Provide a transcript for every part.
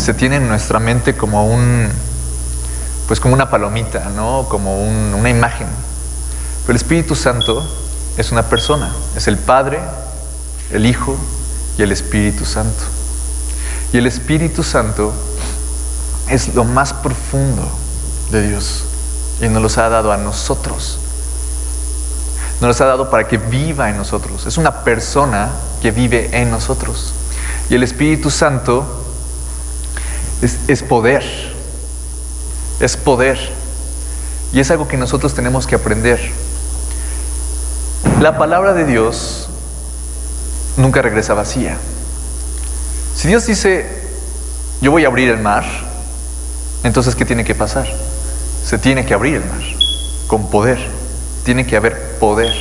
se tiene en nuestra mente como como una palomita, ¿no? Como una imagen. Pero el Espíritu Santo es una persona, es el Padre, el Hijo y el Espíritu Santo. Y el Espíritu Santo es lo más profundo de Dios y nos los ha dado a nosotros. Nos los ha dado para que viva en nosotros. Es una persona que vive en nosotros. Y el Espíritu Santo es poder. Es poder. Y es algo que nosotros tenemos que aprender. La palabra de Dios nunca regresa vacía. Si Dios dice, yo voy a abrir el mar, entonces ¿qué tiene que pasar? Se tiene que abrir el mar con poder. Tiene que haber poder.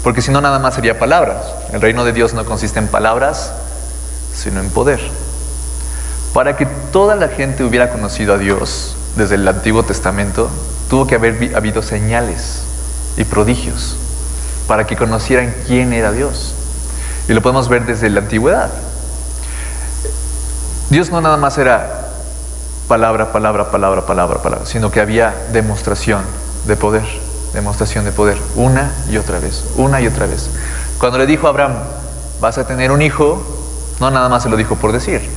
Porque si no, nada más sería palabras. El reino de Dios no consiste en palabras, sino en poder. Para que toda la gente hubiera conocido a Dios desde el Antiguo Testamento, tuvo que haber habido señales y prodigios para que conocieran quién era Dios. Y lo podemos ver desde la antigüedad. Dios no nada más era palabra, palabra, palabra, palabra, palabra, sino que había demostración de poder, una y otra vez, una y otra vez. Cuando le dijo a Abraham, vas a tener un hijo, no nada más se lo dijo por decir.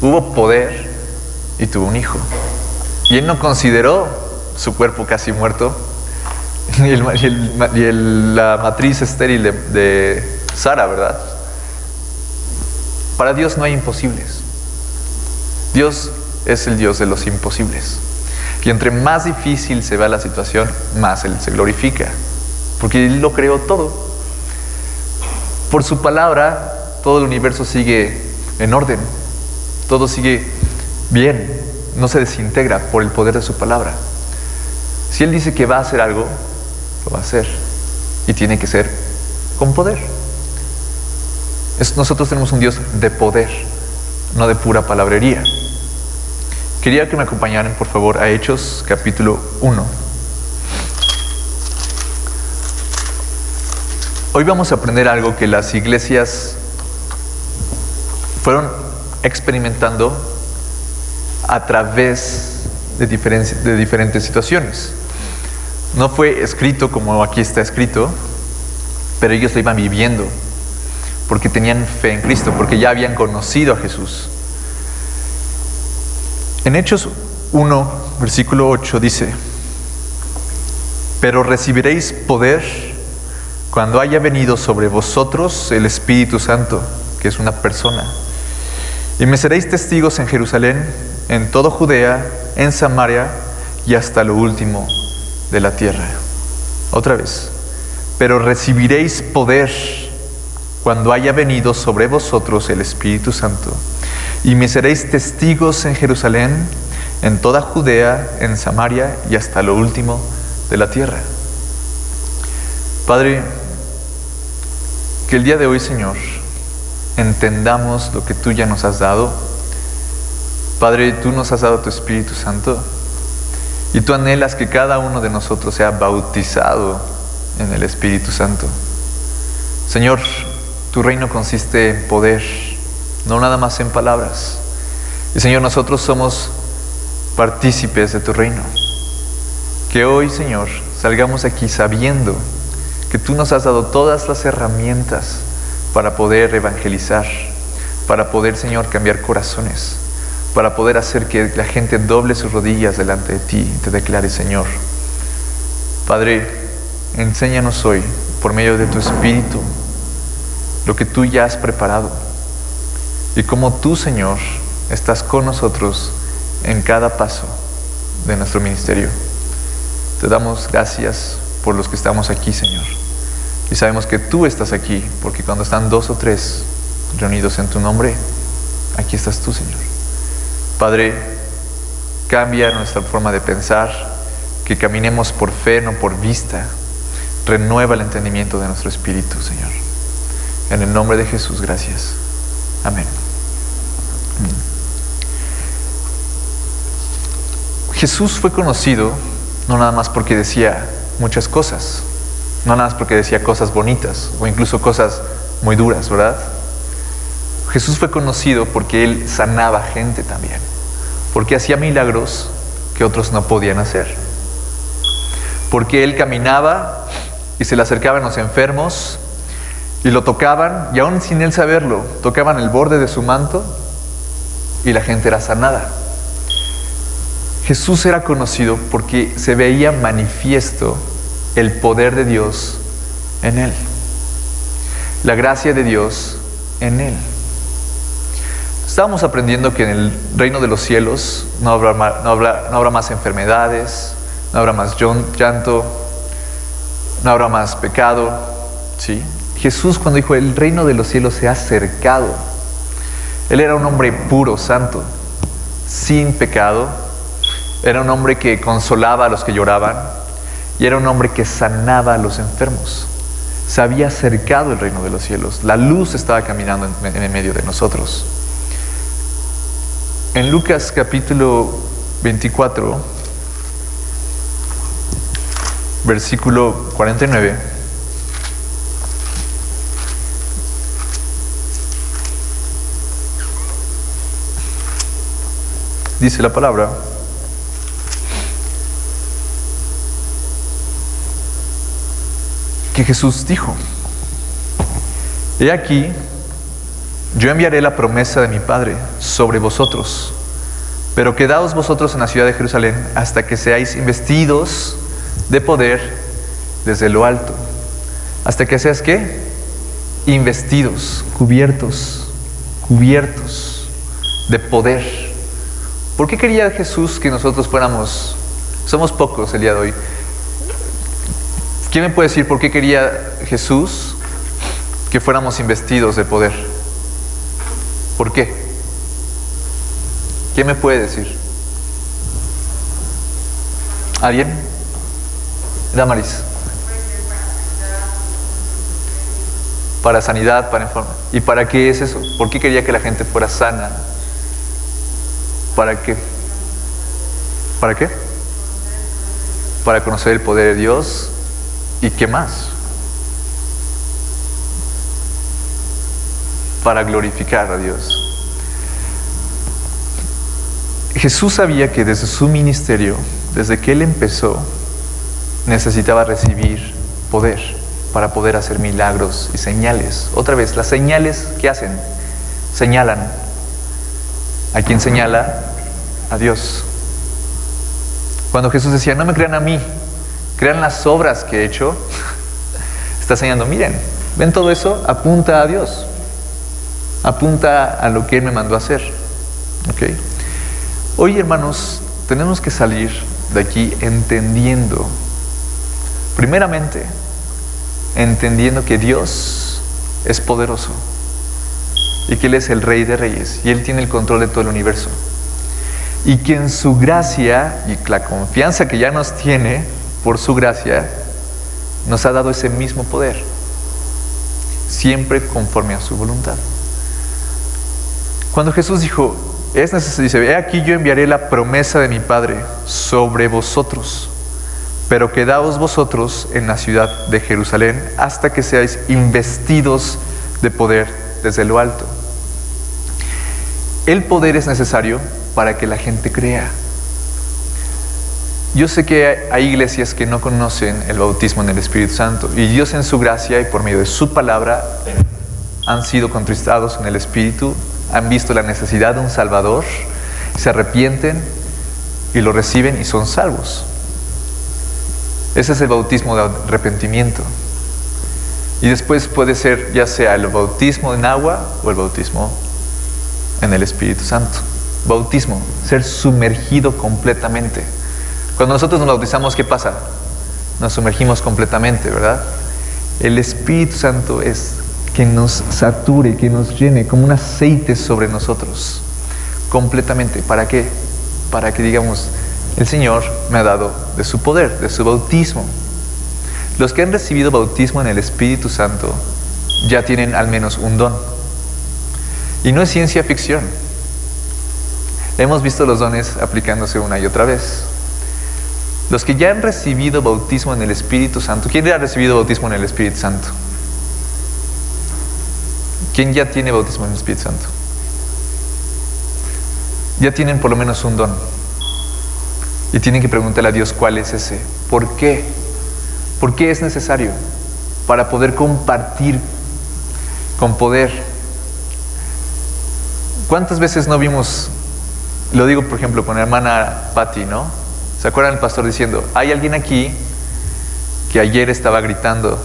Hubo poder y tuvo un hijo. Y él no consideró su cuerpo casi muerto y la matriz estéril de Sara, ¿verdad? Para Dios no hay imposibles. Dios es el Dios de los imposibles. Y entre más difícil se vea la situación, más Él se glorifica. Porque Él lo creó todo. Por su palabra, todo el universo sigue en orden. Todo sigue bien. No se desintegra por el poder de su palabra. Si Él dice que va a hacer algo, lo va a hacer. Y tiene que ser con poder. Nosotros tenemos un Dios de poder, no de pura palabrería. Quería que me acompañaran, por favor, a Hechos, capítulo 1. Hoy vamos a aprender algo que las iglesias fueron experimentando a través de diferentes situaciones. No fue escrito como aquí está escrito, pero ellos lo iban viviendo, porque tenían fe en Cristo, porque ya habían conocido a Jesús. En Hechos 1, versículo 8 dice, pero recibiréis poder cuando haya venido sobre vosotros el Espíritu Santo, que es una persona, y me seréis testigos en Jerusalén, en toda Judea, en Samaria y hasta lo último de la tierra. Otra vez, pero recibiréis poder cuando haya venido sobre vosotros el Espíritu Santo, y me seréis testigos en Jerusalén, en toda Judea, en Samaria y hasta lo último de la tierra. Padre, que el día de hoy, Señor, entendamos lo que tú ya nos has dado. Padre, tú nos has dado tu Espíritu Santo y tú anhelas que cada uno de nosotros sea bautizado en el Espíritu Santo. Señor, tu reino consiste en poder, no nada más en palabras. Y Señor, nosotros somos partícipes de tu reino. Que hoy, Señor, salgamos aquí sabiendo que tú nos has dado todas las herramientas para poder evangelizar, para poder, Señor, cambiar corazones, para poder hacer que la gente doble sus rodillas delante de ti y te declare, Señor. Padre, enséñanos hoy, por medio de tu Espíritu, lo que tú ya has preparado y cómo tú, Señor, estás con nosotros en cada paso de nuestro ministerio. Te damos gracias por los que estamos aquí, Señor. Y sabemos que tú estás aquí, porque cuando están 2 o 3 reunidos en tu nombre, aquí estás tú, Señor. Padre, cambia nuestra forma de pensar, que caminemos por fe, no por vista. Renueva el entendimiento de nuestro espíritu, Señor. En el nombre de Jesús, gracias. Amén. Jesús fue conocido no nada más porque decía muchas cosas, no nada más porque decía cosas bonitas o incluso cosas muy duras, ¿verdad? Jesús fue conocido porque Él sanaba gente también. Porque hacía milagros que otros no podían hacer. Porque Él caminaba y se le acercaban los enfermos y lo tocaban, y aún sin Él saberlo, tocaban el borde de su manto y la gente era sanada. Jesús era conocido porque se veía manifiesto el poder de Dios en Él, la gracia de Dios en Él. Estábamos aprendiendo que en el reino de los cielos no habrá más enfermedades, no habrá más llanto, no habrá más pecado, ¿sí? Jesús, cuando dijo el reino de los cielos se ha acercado, Él era un hombre puro, santo, sin pecado. Era un hombre que consolaba a los que lloraban y era un hombre que sanaba a los enfermos. Se había acercado el reino de los cielos. La luz estaba caminando en el medio de nosotros. En Lucas capítulo 24, versículo 49, dice la palabra: que Jesús dijo: he aquí, yo enviaré la promesa de mi Padre sobre vosotros, pero quedaos vosotros en la ciudad de Jerusalén hasta que seáis investidos de poder desde lo alto. ¿Hasta que seas qué? Investidos, cubiertos de poder. ¿Por qué quería Jesús que nosotros fuéramos? Somos pocos el día de hoy. ¿Quién me puede decir por qué quería Jesús que fuéramos investidos de poder? ¿Por qué? ¿Quién me puede decir? ¿Alguien? Damaris. Para sanidad, para enfermedad. ¿Y para qué es eso? ¿Por qué quería que la gente fuera sana? ¿Para qué? ¿Para qué? Para conocer el poder de Dios. ¿Y qué más? Para glorificar a Dios. Jesús sabía que desde su ministerio, desde que Él empezó, necesitaba recibir poder para poder hacer milagros y señales. Otra vez, las señales, ¿qué hacen? Señalan. ¿A quién señala? A Dios. Cuando Jesús decía, no me crean a mí, crean las obras que he hecho, está señalando, miren, ¿ven todo eso? Apunta a Dios. Apunta a lo que Él me mandó a hacer. ¿Okay? Hoy, hermanos, tenemos que salir de aquí entendiendo, primeramente, entendiendo que Dios es poderoso y que Él es el Rey de Reyes y Él tiene el control de todo el universo. Y que en su gracia y la confianza que ya nos tiene por su gracia, nos ha dado ese mismo poder, siempre conforme a su voluntad. Cuando Jesús dijo, es necesario, dice, he aquí yo enviaré la promesa de mi Padre sobre vosotros, pero quedaos vosotros en la ciudad de Jerusalén hasta que seáis investidos de poder desde lo alto. El poder es necesario para que la gente crea. Yo sé que hay iglesias que no conocen el bautismo en el Espíritu Santo, y Dios en su gracia y por medio de su palabra han sido contristados en el Espíritu, han visto la necesidad de un Salvador, se arrepienten y lo reciben y son salvos. Ese es el bautismo de arrepentimiento. Y después puede ser ya sea el bautismo en agua o el bautismo en el Espíritu Santo. Bautismo, ser sumergido completamente. Cuando nosotros nos bautizamos, ¿qué pasa? Nos sumergimos completamente, ¿verdad? El Espíritu Santo es que nos sature, que nos llene como un aceite sobre nosotros, completamente. ¿Para qué? Para que digamos, el Señor me ha dado de su poder, de su bautismo. Los que han recibido bautismo en el Espíritu Santo ya tienen al menos un don. Y no es ciencia ficción. Hemos visto los dones aplicándose una y otra vez. Los que ya han recibido bautismo en el Espíritu Santo, ¿quién ya ha recibido bautismo en el Espíritu Santo? ¿Quién ya tiene bautismo en el Espíritu Santo? ya tienen por lo menos un don. Y tienen que preguntarle a Dios cuál es ese. ¿Por qué? ¿Por qué es necesario? Para poder compartir con poder. ¿Cuántas veces no vimos, lo digo por ejemplo con la hermana Patty, ¿no? ¿Se acuerdan el pastor diciendo, hay alguien aquí que ayer estaba gritando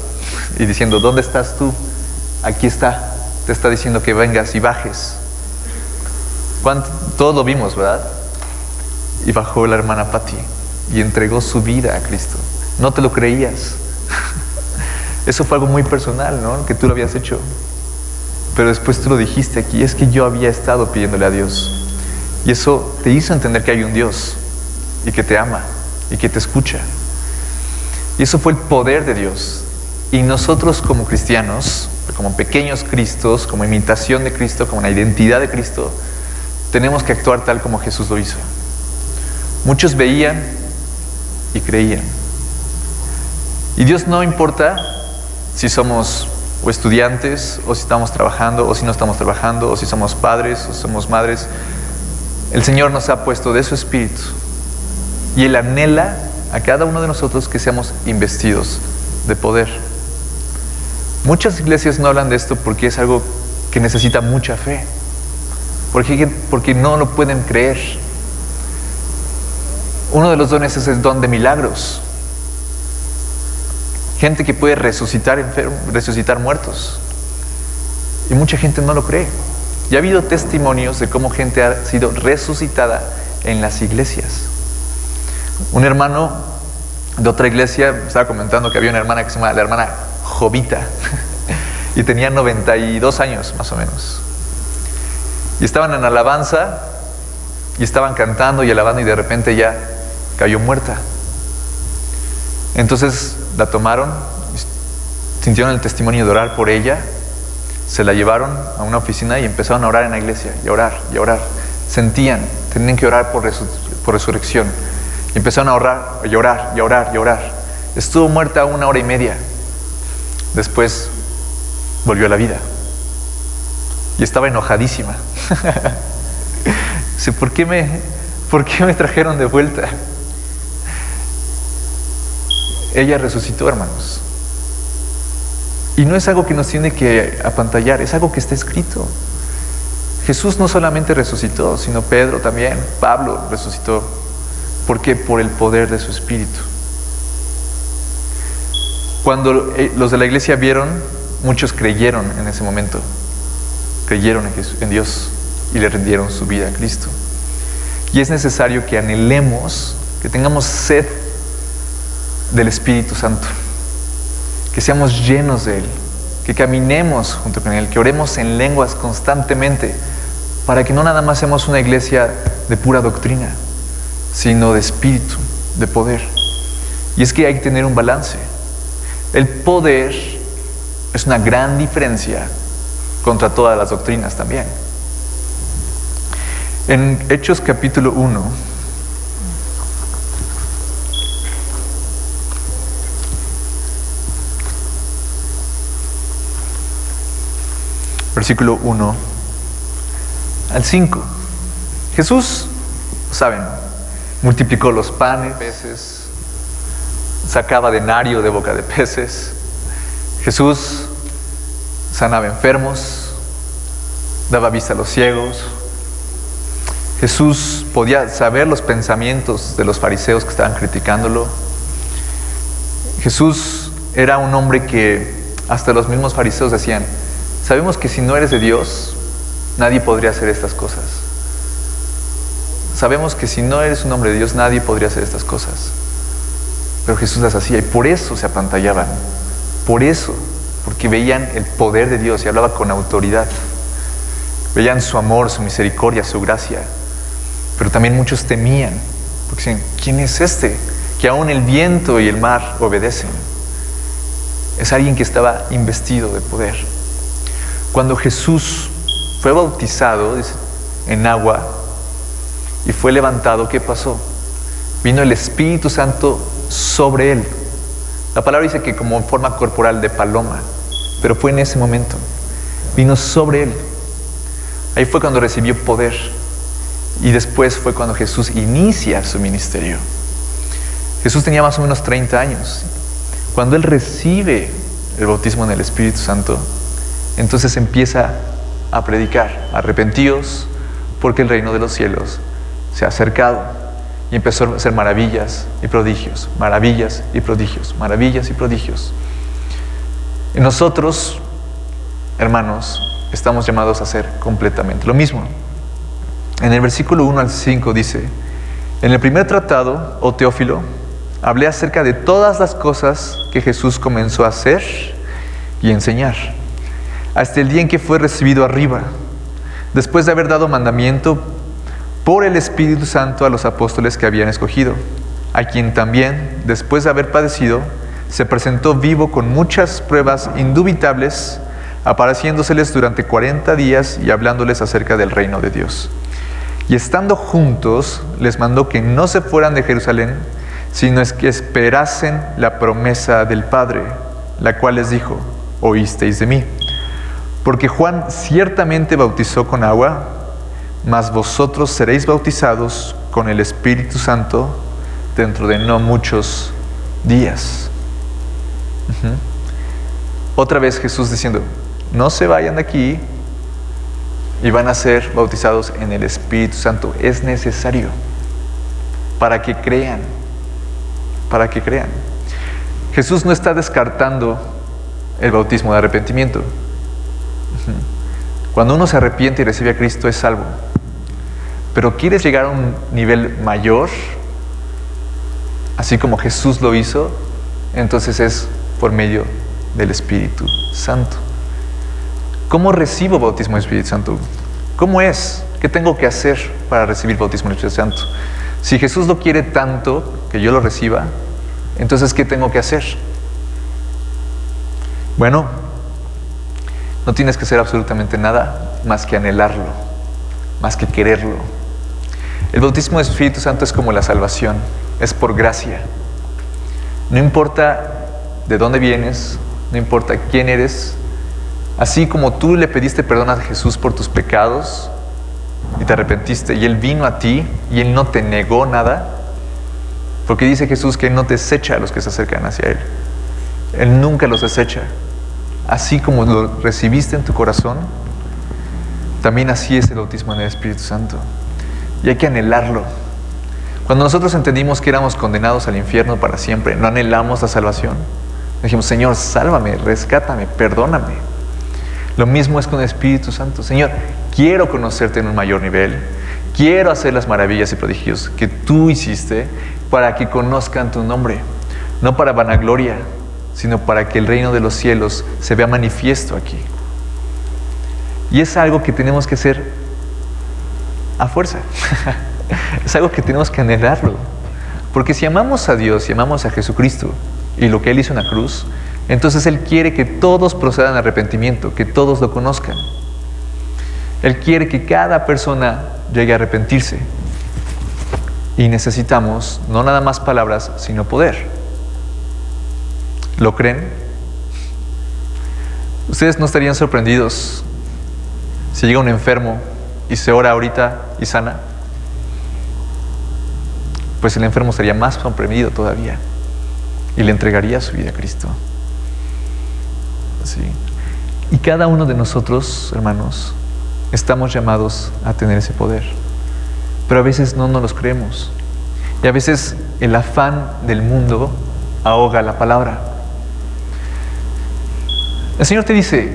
y diciendo, ¿dónde estás tú? Aquí está, te está diciendo que vengas y bajes. Todos lo vimos, ¿verdad? Y bajó la hermana Patty y entregó su vida a Cristo. No te lo creías. Eso fue algo muy personal, ¿no? Que tú lo habías hecho. Pero después tú lo dijiste aquí, es que yo había estado pidiéndole a Dios. Y eso te hizo entender que hay un Dios y que te ama y que te escucha. Y eso fue el poder de Dios. Y nosotros como cristianos, como pequeños Cristos, como imitación de Cristo, como una identidad de Cristo, tenemos que actuar tal como Jesús lo hizo. Muchos veían y creían. Y Dios no importa si somos o estudiantes, o si estamos trabajando, o si no estamos trabajando, o si somos padres, o somos madres. El Señor nos ha puesto de su Espíritu. Y Él anhela a cada uno de nosotros que seamos investidos de poder. Muchas iglesias no hablan de esto porque es algo que necesita mucha fe. Porque no lo pueden creer. Uno de los dones es el don de milagros. Gente que puede resucitar enfermos, resucitar muertos. Y mucha gente no lo cree. Y ha habido testimonios de cómo gente ha sido resucitada en las iglesias. Un hermano de otra iglesia estaba comentando que había una hermana que se llama la hermana Jovita y tenía 92 años más o menos. Y estaban en alabanza y estaban cantando y alabando y de repente ya cayó muerta. Entonces la tomaron, sintieron el testimonio de orar por ella, se la llevaron a una oficina y empezaron a orar en la iglesia, y a orar, y a orar. Sentían, tenían que orar por resurrección. Y empezaron a orar, y a orar, y a orar, y a orar. Estuvo muerta 1 hora y media. Después volvió a la vida. Y estaba enojadísima. Dice, ¿por qué me trajeron de vuelta? Ella resucitó, hermanos. Y no es algo que nos tiene que apantallar, es algo que está escrito. Jesús no solamente resucitó, sino Pedro también, Pablo resucitó. ¿Por qué? Por el poder de su Espíritu. Cuando los de la iglesia vieron, muchos creyeron en ese momento. Creyeron en Dios y le rindieron su vida a Cristo. Y es necesario que anhelemos, que tengamos sed del Espíritu Santo, que seamos llenos de Él, que caminemos junto con Él, que oremos en lenguas constantemente, para que no nada más seamos una iglesia de pura doctrina, sino de espíritu, de poder. Y es que hay que tener un balance. El poder es una gran diferencia contra todas las doctrinas también. En Hechos capítulo 1, versículo 1 al 5. Jesús, saben, multiplicó los panes, peces, sacaba denario de boca de peces. Jesús sanaba enfermos, daba vista a los ciegos. Jesús podía saber los pensamientos de los fariseos que estaban criticándolo. Jesús era un hombre que hasta los mismos fariseos decían, sabemos que si no eres de Dios, nadie podría hacer estas cosas. Sabemos que si no eres un hombre de Dios, nadie podría hacer estas cosas. Pero Jesús las hacía y por eso se apantallaban. Por eso, porque veían el poder de Dios y hablaba con autoridad. Veían su amor, su misericordia, su gracia. Pero también muchos temían, porque decían, ¿quién es este? Que aún el viento y el mar obedecen. Es alguien que estaba investido de poder. Cuando Jesús fue bautizado, dice, en agua y fue levantado, ¿qué pasó? Vino el Espíritu Santo sobre él. La palabra dice que como en forma corporal de paloma, pero fue en ese momento. Vino sobre él. Ahí fue cuando recibió poder. Y después fue cuando Jesús inicia su ministerio. Jesús tenía más o menos 30 años. Cuando Él recibe el bautismo en el Espíritu Santo, entonces empieza a predicar: arrepentíos, porque el reino de los cielos se ha acercado. Y empezó a hacer maravillas y prodigios, maravillas y prodigios, maravillas y prodigios. Y nosotros, hermanos, estamos llamados a hacer completamente lo mismo. En el versículo 1 al 5 dice: en el primer tratado, oh Teófilo, hablé acerca de todas las cosas que Jesús comenzó a hacer y enseñar, hasta el día en que fue recibido arriba, después de haber dado mandamiento por el Espíritu Santo a los apóstoles que habían escogido, a quien también, después de haber padecido, se presentó vivo con muchas pruebas indubitables, apareciéndoseles durante 40 días y hablándoles acerca del reino de Dios. Y estando juntos, les mandó que no se fueran de Jerusalén, sino es que esperasen la promesa del Padre, la cual les dijo: oísteis de mí. Porque Juan ciertamente bautizó con agua, mas vosotros seréis bautizados con el Espíritu Santo dentro de no muchos días. Otra vez Jesús diciendo: no se vayan de aquí y van a ser bautizados en el Espíritu Santo. Es necesario para que crean, para que crean. Jesús no está descartando el bautismo de arrepentimiento. Cuando uno se arrepiente y recibe a Cristo, es salvo. Pero quieres llegar a un nivel mayor, así como Jesús lo hizo, entonces es por medio del Espíritu Santo. ¿Cómo recibo bautismo del Espíritu Santo? ¿Cómo es? ¿Qué tengo que hacer para recibir bautismo del Espíritu Santo? Si Jesús lo quiere tanto que yo lo reciba, entonces ¿qué tengo que hacer? Bueno, no tienes que hacer absolutamente nada más que anhelarlo, más que quererlo. El bautismo del Espíritu Santo es como la salvación, es por gracia. No importa de dónde vienes, no importa quién eres. Así como tú le pediste perdón a Jesús por tus pecados y te arrepentiste y Él vino a ti y Él no te negó nada, porque dice Jesús que Él no desecha a los que se acercan hacia Él. Él nunca los desecha. Así como lo recibiste en tu corazón, también así es el bautismo en el Espíritu Santo. Y hay que anhelarlo. Cuando nosotros entendimos que éramos condenados al infierno para siempre, no anhelamos la salvación. Dijimos: Señor, sálvame, rescátame, perdóname. Lo mismo es con el Espíritu Santo. Señor, quiero conocerte en un mayor nivel. Quiero hacer las maravillas y prodigios que tú hiciste para que conozcan tu nombre. No para vanagloria, sino para que el reino de los cielos se vea manifiesto aquí. Y es algo que tenemos que hacer a fuerza. Es algo que tenemos que anhelarlo. Porque si amamos a Dios y amamos a Jesucristo y lo que Él hizo en la cruz, entonces Él quiere que todos procedan a arrepentimiento, que todos lo conozcan. Él quiere que cada persona llegue a arrepentirse. Y necesitamos no nada más palabras, sino poder. ¿Lo creen? ¿Ustedes no estarían sorprendidos si llega un enfermo y se ora ahorita y sana? Pues el enfermo estaría más sorprendido todavía y le entregaría su vida a Cristo. Sí. Y cada uno de nosotros, hermanos, estamos llamados a tener ese poder. Pero a veces no nos los creemos. Y a veces el afán del mundo ahoga la palabra. El Señor te dice: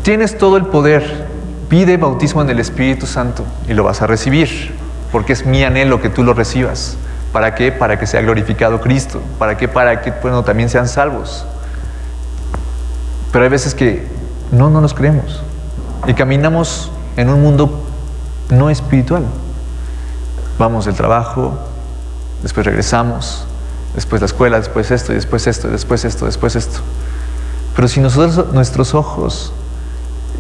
tienes todo el poder, pide bautismo en el Espíritu Santo y lo vas a recibir, porque es mi anhelo que tú lo recibas. ¿Para qué? Para que sea glorificado Cristo. ¿Para qué? Para que también sean salvos. Pero hay veces que no nos creemos y caminamos en un mundo no espiritual. Vamos del trabajo, después regresamos, después la escuela, después esto, y después esto, y después esto, después esto. Pero si nuestros ojos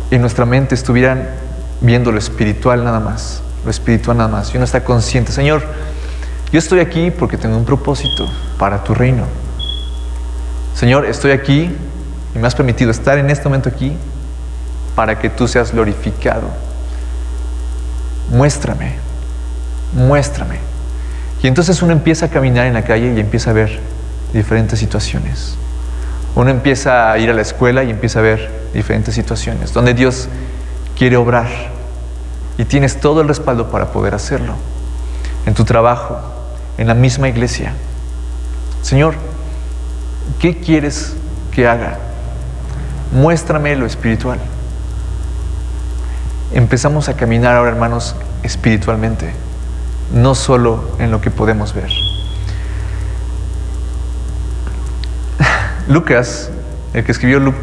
y nuestra mente estuvieran viendo lo espiritual nada más, y uno está consciente: Señor, yo estoy aquí porque tengo un propósito para tu reino. Señor, estoy aquí y me has permitido estar en este momento aquí para que tú seas glorificado. muéstrame, muéstrame. Y entonces uno empieza a caminar en la calle y empieza a ver diferentes situaciones. Uno empieza a ir a la escuela y empieza a ver diferentes situaciones donde Dios quiere obrar y tienes todo el respaldo para poder hacerlo. En tu trabajo, en la misma iglesia. Señor, ¿qué quieres que haga? Muéstrame lo espiritual. Empezamos a caminar ahora, hermanos, espiritualmente, no solo en lo que podemos ver. Lucas, el que escribió el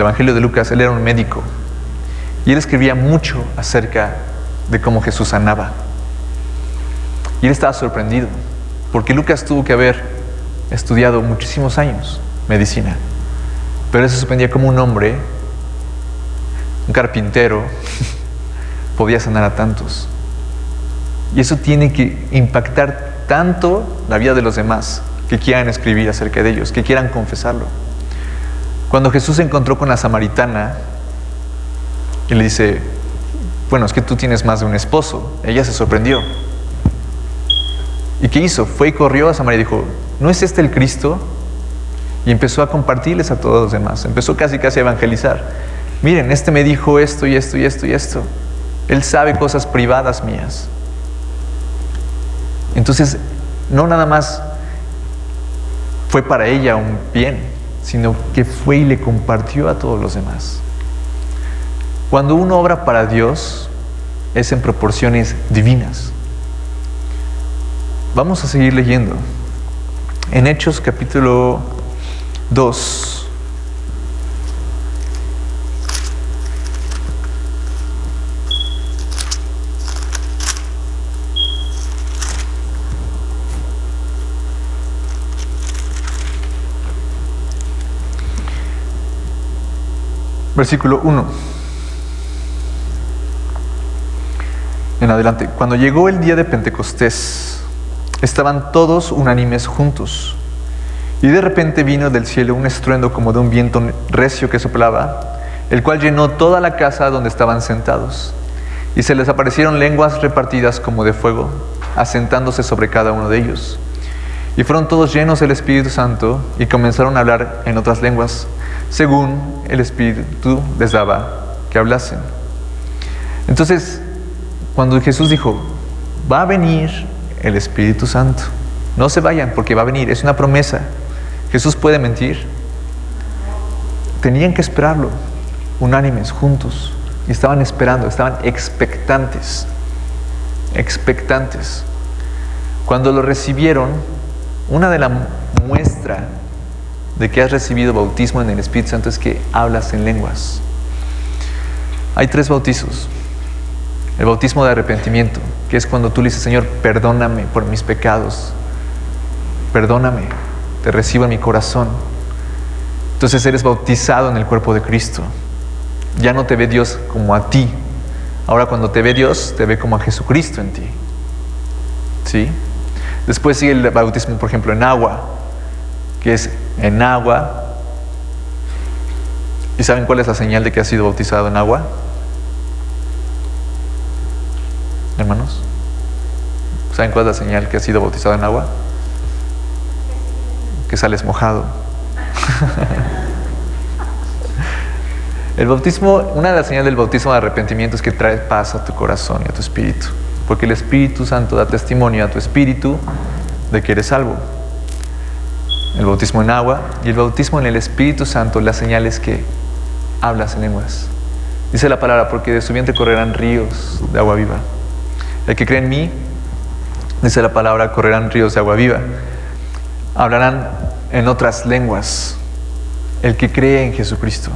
Evangelio de Lucas, él era un médico y él escribía mucho acerca de cómo Jesús sanaba. Y él estaba sorprendido porque Lucas tuvo que haber estudiado muchísimos años medicina, pero él se sorprendía cómo un hombre, un carpintero, podía sanar a tantos. Y eso tiene que impactar tanto la vida de los demás que quieran escribir acerca de ellos, que quieran confesarlo. Cuando Jesús se encontró con la samaritana y le dice, bueno, es que tú tienes más de un esposo, ella se sorprendió. ¿Y qué hizo? Fue y corrió a Samaria y dijo, ¿no es este el Cristo? Y empezó a compartirles a todos los demás, empezó casi a evangelizar. Miren, este me dijo esto y esto y esto y esto. Él sabe cosas privadas mías. Entonces, no nada más fue para ella un bien, sino que fue y le compartió a todos los demás. Cuando uno obra para Dios, es en proporciones divinas. Vamos a seguir leyendo. En Hechos capítulo 2. Versículo 1. En adelante. Cuando llegó el día de Pentecostés, estaban todos unánimes juntos. Y de repente vino del cielo un estruendo como de un viento recio que soplaba, el cual llenó toda la casa donde estaban sentados. Y se les aparecieron lenguas repartidas como de fuego, asentándose sobre cada uno de ellos. Y fueron todos llenos del Espíritu Santo y comenzaron a hablar en otras lenguas, según el Espíritu les daba que hablasen. Entonces, cuando Jesús dijo, va a venir el Espíritu Santo, no se vayan porque va a venir, es una promesa. Jesús puede mentir. Tenían que esperarlo, unánimes, juntos, y estaban esperando, estaban expectantes. Expectantes. Cuando lo recibieron, una de las muestras de que has recibido bautismo en el Espíritu Santo es que hablas en lenguas. Hay 3 bautizos. El bautismo de arrepentimiento, que es cuando tú le dices, Señor, perdóname por mis pecados. Perdóname, te recibo en mi corazón. Entonces eres bautizado en el cuerpo de Cristo. Ya no te ve Dios como a ti. Ahora cuando te ve Dios, te ve como a Jesucristo en ti. ¿Sí? Después sigue el bautismo, por ejemplo, en agua, que es en agua. ¿Y saben cuál es la señal de que has sido bautizado en agua? Hermanos, ¿saben cuál es la señal que has sido bautizado en agua? Que sales mojado. El bautismo, una de las señales del bautismo de arrepentimiento es que trae paz a tu corazón y a tu espíritu, porque el Espíritu Santo da testimonio a tu espíritu de que eres salvo. El bautismo en agua y el bautismo en el Espíritu Santo, la señal es que hablas en lenguas. Dice la palabra, porque de su vientre correrán ríos de agua viva. El que cree en mí, dice la palabra, correrán ríos de agua viva. Hablarán en otras lenguas. El que cree en Jesucristo.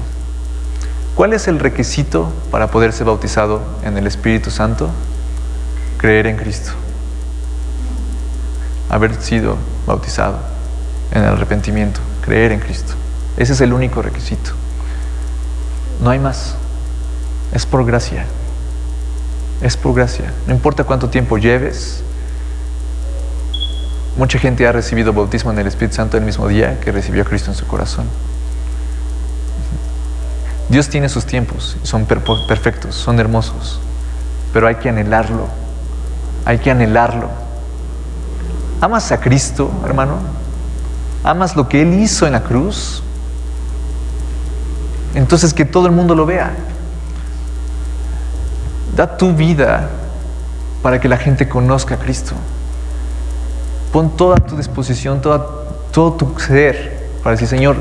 ¿Cuál es el requisito para poder ser bautizado en el Espíritu Santo? Creer en Cristo. Haber sido bautizado en el arrepentimiento. Creer en Cristo. Ese es el único requisito. No hay más. Es por gracia. Es por gracia. No importa cuánto tiempo lleves. Mucha gente ha recibido bautismo en el Espíritu Santo el mismo día que recibió a Cristo en su corazón. Dios tiene sus tiempos, son perfectos, son hermosos. pero hay que anhelarlo. Hay que anhelarlo. ¿Amas a Cristo, hermano? ¿Amas lo que Él hizo en la cruz? Entonces que todo el mundo lo vea. Da tu vida para que la gente conozca a Cristo. Pon toda tu disposición, todo tu ser para decir, Señor,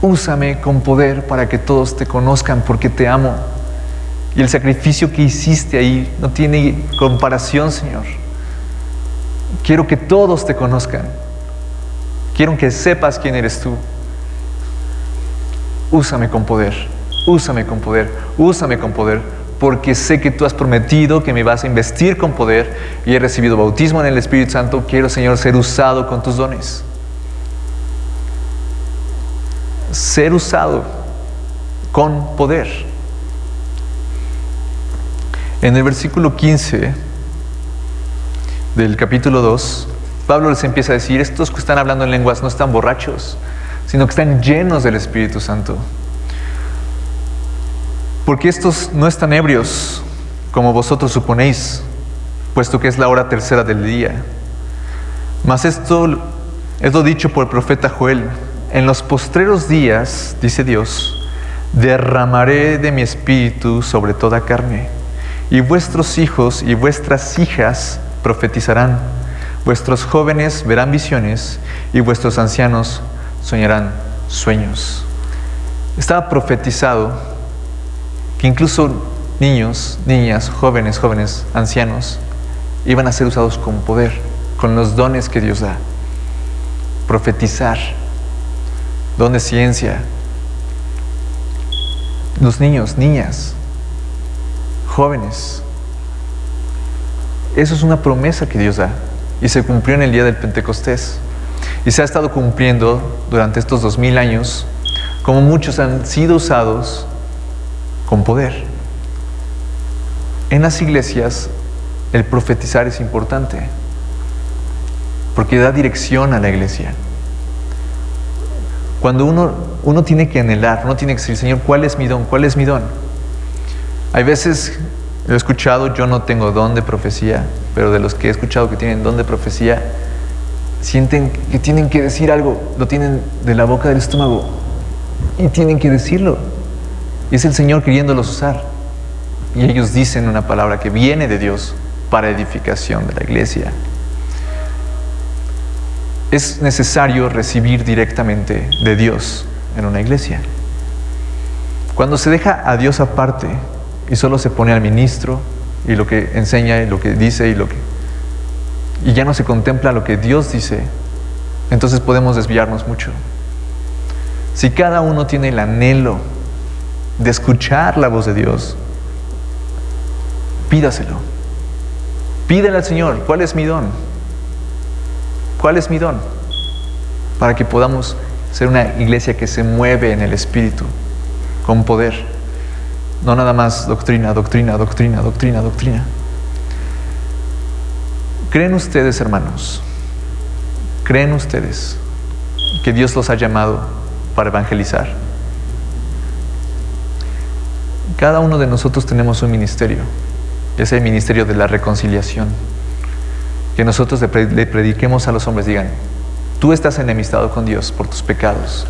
úsame con poder para que todos te conozcan porque te amo. Y el sacrificio que hiciste ahí no tiene comparación, Señor. Quiero que todos te conozcan. Quiero que sepas quién eres tú. Úsame con poder, úsame con poder, úsame con poder, porque sé que tú has prometido que me vas a investir con poder y he recibido bautismo en el Espíritu Santo. Quiero, Señor, ser usado con tus dones. Ser usado con poder. En el versículo 15 del capítulo 2, Pablo les empieza a decir, estos que están hablando en lenguas no están borrachos, sino que están llenos del Espíritu Santo. Porque estos no están ebrios, como vosotros suponéis, puesto que es la hora tercera del día. Mas esto es lo dicho por el profeta Joel. En los postreros días, dice Dios, derramaré de mi espíritu sobre toda carne, y vuestros hijos y vuestras hijas profetizarán, vuestros jóvenes verán visiones, y vuestros ancianos soñarán sueños. Estaba profetizado que incluso niños, niñas, jóvenes, ancianos, iban a ser usados con poder, con los dones que Dios da. Profetizar, don de ciencia. Los niños, niñas, jóvenes. Eso es una promesa que Dios da y se cumplió en el día del Pentecostés. Y se ha estado cumpliendo durante estos 2000 años, como muchos han sido usados con poder. En las iglesias, el profetizar es importante, porque da dirección a la iglesia. Cuando uno tiene que anhelar, uno tiene que decir, Señor, ¿cuál es mi don? ¿Cuál es mi don? Hay veces, he escuchado, yo no tengo don de profecía, pero de los que he escuchado que tienen don de profecía, sienten que tienen que decir algo, lo tienen de la boca del estómago y tienen que decirlo. Y es el Señor queriéndolos usar. Y ellos dicen una palabra que viene de Dios para edificación de la iglesia. Es necesario recibir directamente de Dios en una iglesia. Cuando se deja a Dios aparte y solo se pone al ministro y lo que enseña y lo que dice y ya no se contempla lo que Dios dice, entonces podemos desviarnos mucho. Si cada uno tiene el anhelo de escuchar la voz de Dios, pídaselo. Pídele al Señor, ¿cuál es mi don? ¿Cuál es mi don? Para que podamos ser una iglesia que se mueve en el Espíritu, con poder. No nada más doctrina. ¿Creen ustedes, hermanos? ¿Creen ustedes que Dios los ha llamado para evangelizar? Cada uno de nosotros tenemos un ministerio. Es el ministerio de la reconciliación. Que nosotros le prediquemos a los hombres, digan, tú estás enemistado con Dios por tus pecados,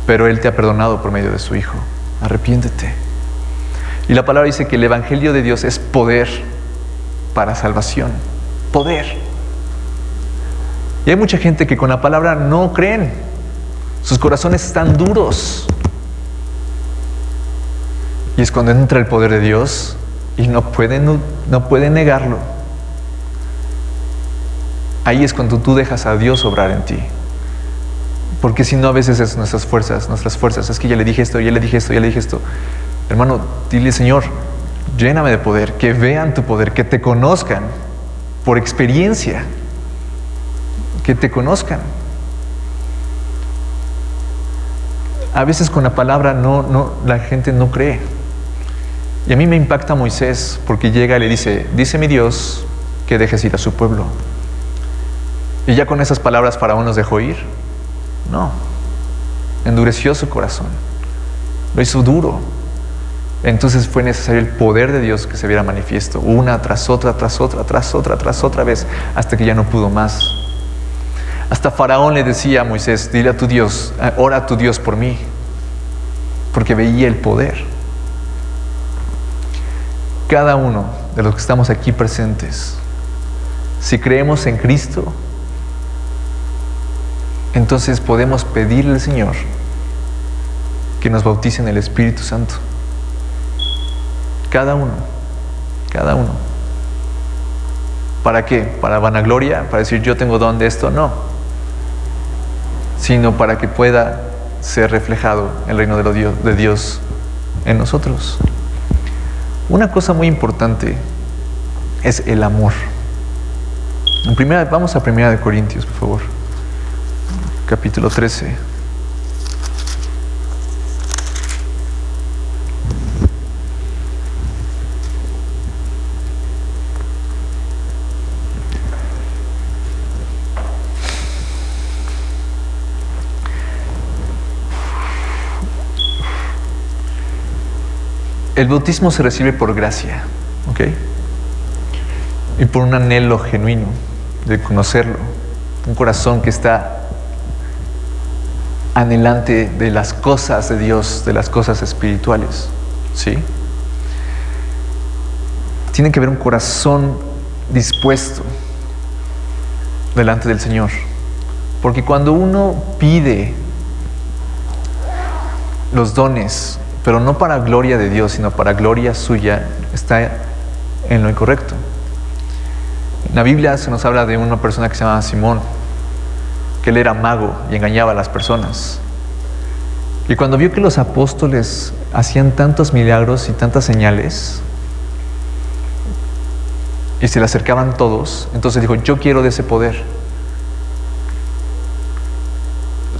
pero Él te ha perdonado por medio de su Hijo. Arrepiéntete. Y la palabra dice que el Evangelio de Dios es poder para salvación. Poder. Y hay mucha gente que con la palabra no creen. Sus corazones están duros. Y es cuando entra el poder de Dios y no pueden negarlo. Ahí es cuando tú dejas a Dios obrar en ti. Porque si no, a veces es nuestras fuerzas. Es que ya le dije esto. Hermano, dile, Señor, lléname de poder, que vean tu poder, que te conozcan por experiencia, que te conozcan. A veces con la palabra la gente no cree. Y a mí me impacta Moisés porque llega y le dice mi Dios que dejes ir a su pueblo. Y ya con esas palabras Faraón nos dejó ir. No, endureció su corazón, lo hizo duro. Entonces fue necesario el poder de Dios que se viera manifiesto, una tras otra, tras otra, tras otra, tras otra vez, hasta que ya no pudo más. Hasta Faraón le decía a Moisés, dile a tu Dios, ora a tu Dios por mí, porque veía el poder. Cada uno de los que estamos aquí presentes, si creemos en Cristo, entonces podemos pedirle al Señor que nos bautice en el Espíritu Santo. Cada uno. ¿Para qué? ¿Para vanagloria? ¿Para decir yo tengo don de esto? No. Sino para que pueda ser reflejado el reino de Dios en nosotros. Una cosa muy importante es el amor. Vamos a 1 Corintios, por favor. Capítulo 13. El bautismo se recibe por gracia, ¿ok? Y por un anhelo genuino de conocerlo, un corazón que está anhelante de las cosas de Dios, de las cosas espirituales, ¿sí? Tiene que haber un corazón dispuesto delante del Señor, porque cuando uno pide los dones, pero no para gloria de Dios, sino para gloria suya, está en lo incorrecto. En la Biblia se nos habla de una persona que se llamaba Simón, que él era mago y engañaba a las personas. Y cuando vio que los apóstoles hacían tantos milagros y tantas señales, y se le acercaban todos, entonces dijo, yo quiero de ese poder.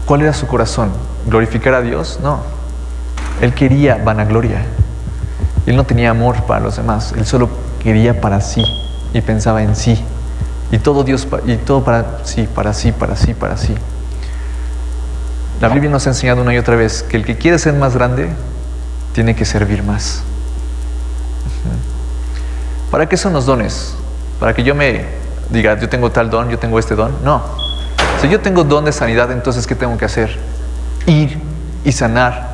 ¿Cuál era su corazón? ¿Glorificar a Dios? No. Él quería vanagloria. Él no tenía amor para los demás. Él solo quería para sí y pensaba en sí. Y todo para sí, para sí, para sí, para sí. La Biblia nos ha enseñado una y otra vez que el que quiere ser más grande tiene que servir más. ¿Para qué son los dones? ¿Para que yo me diga, yo tengo tal don, yo tengo este don? No. Si yo tengo don de sanidad, entonces ¿qué tengo que hacer? Ir y sanar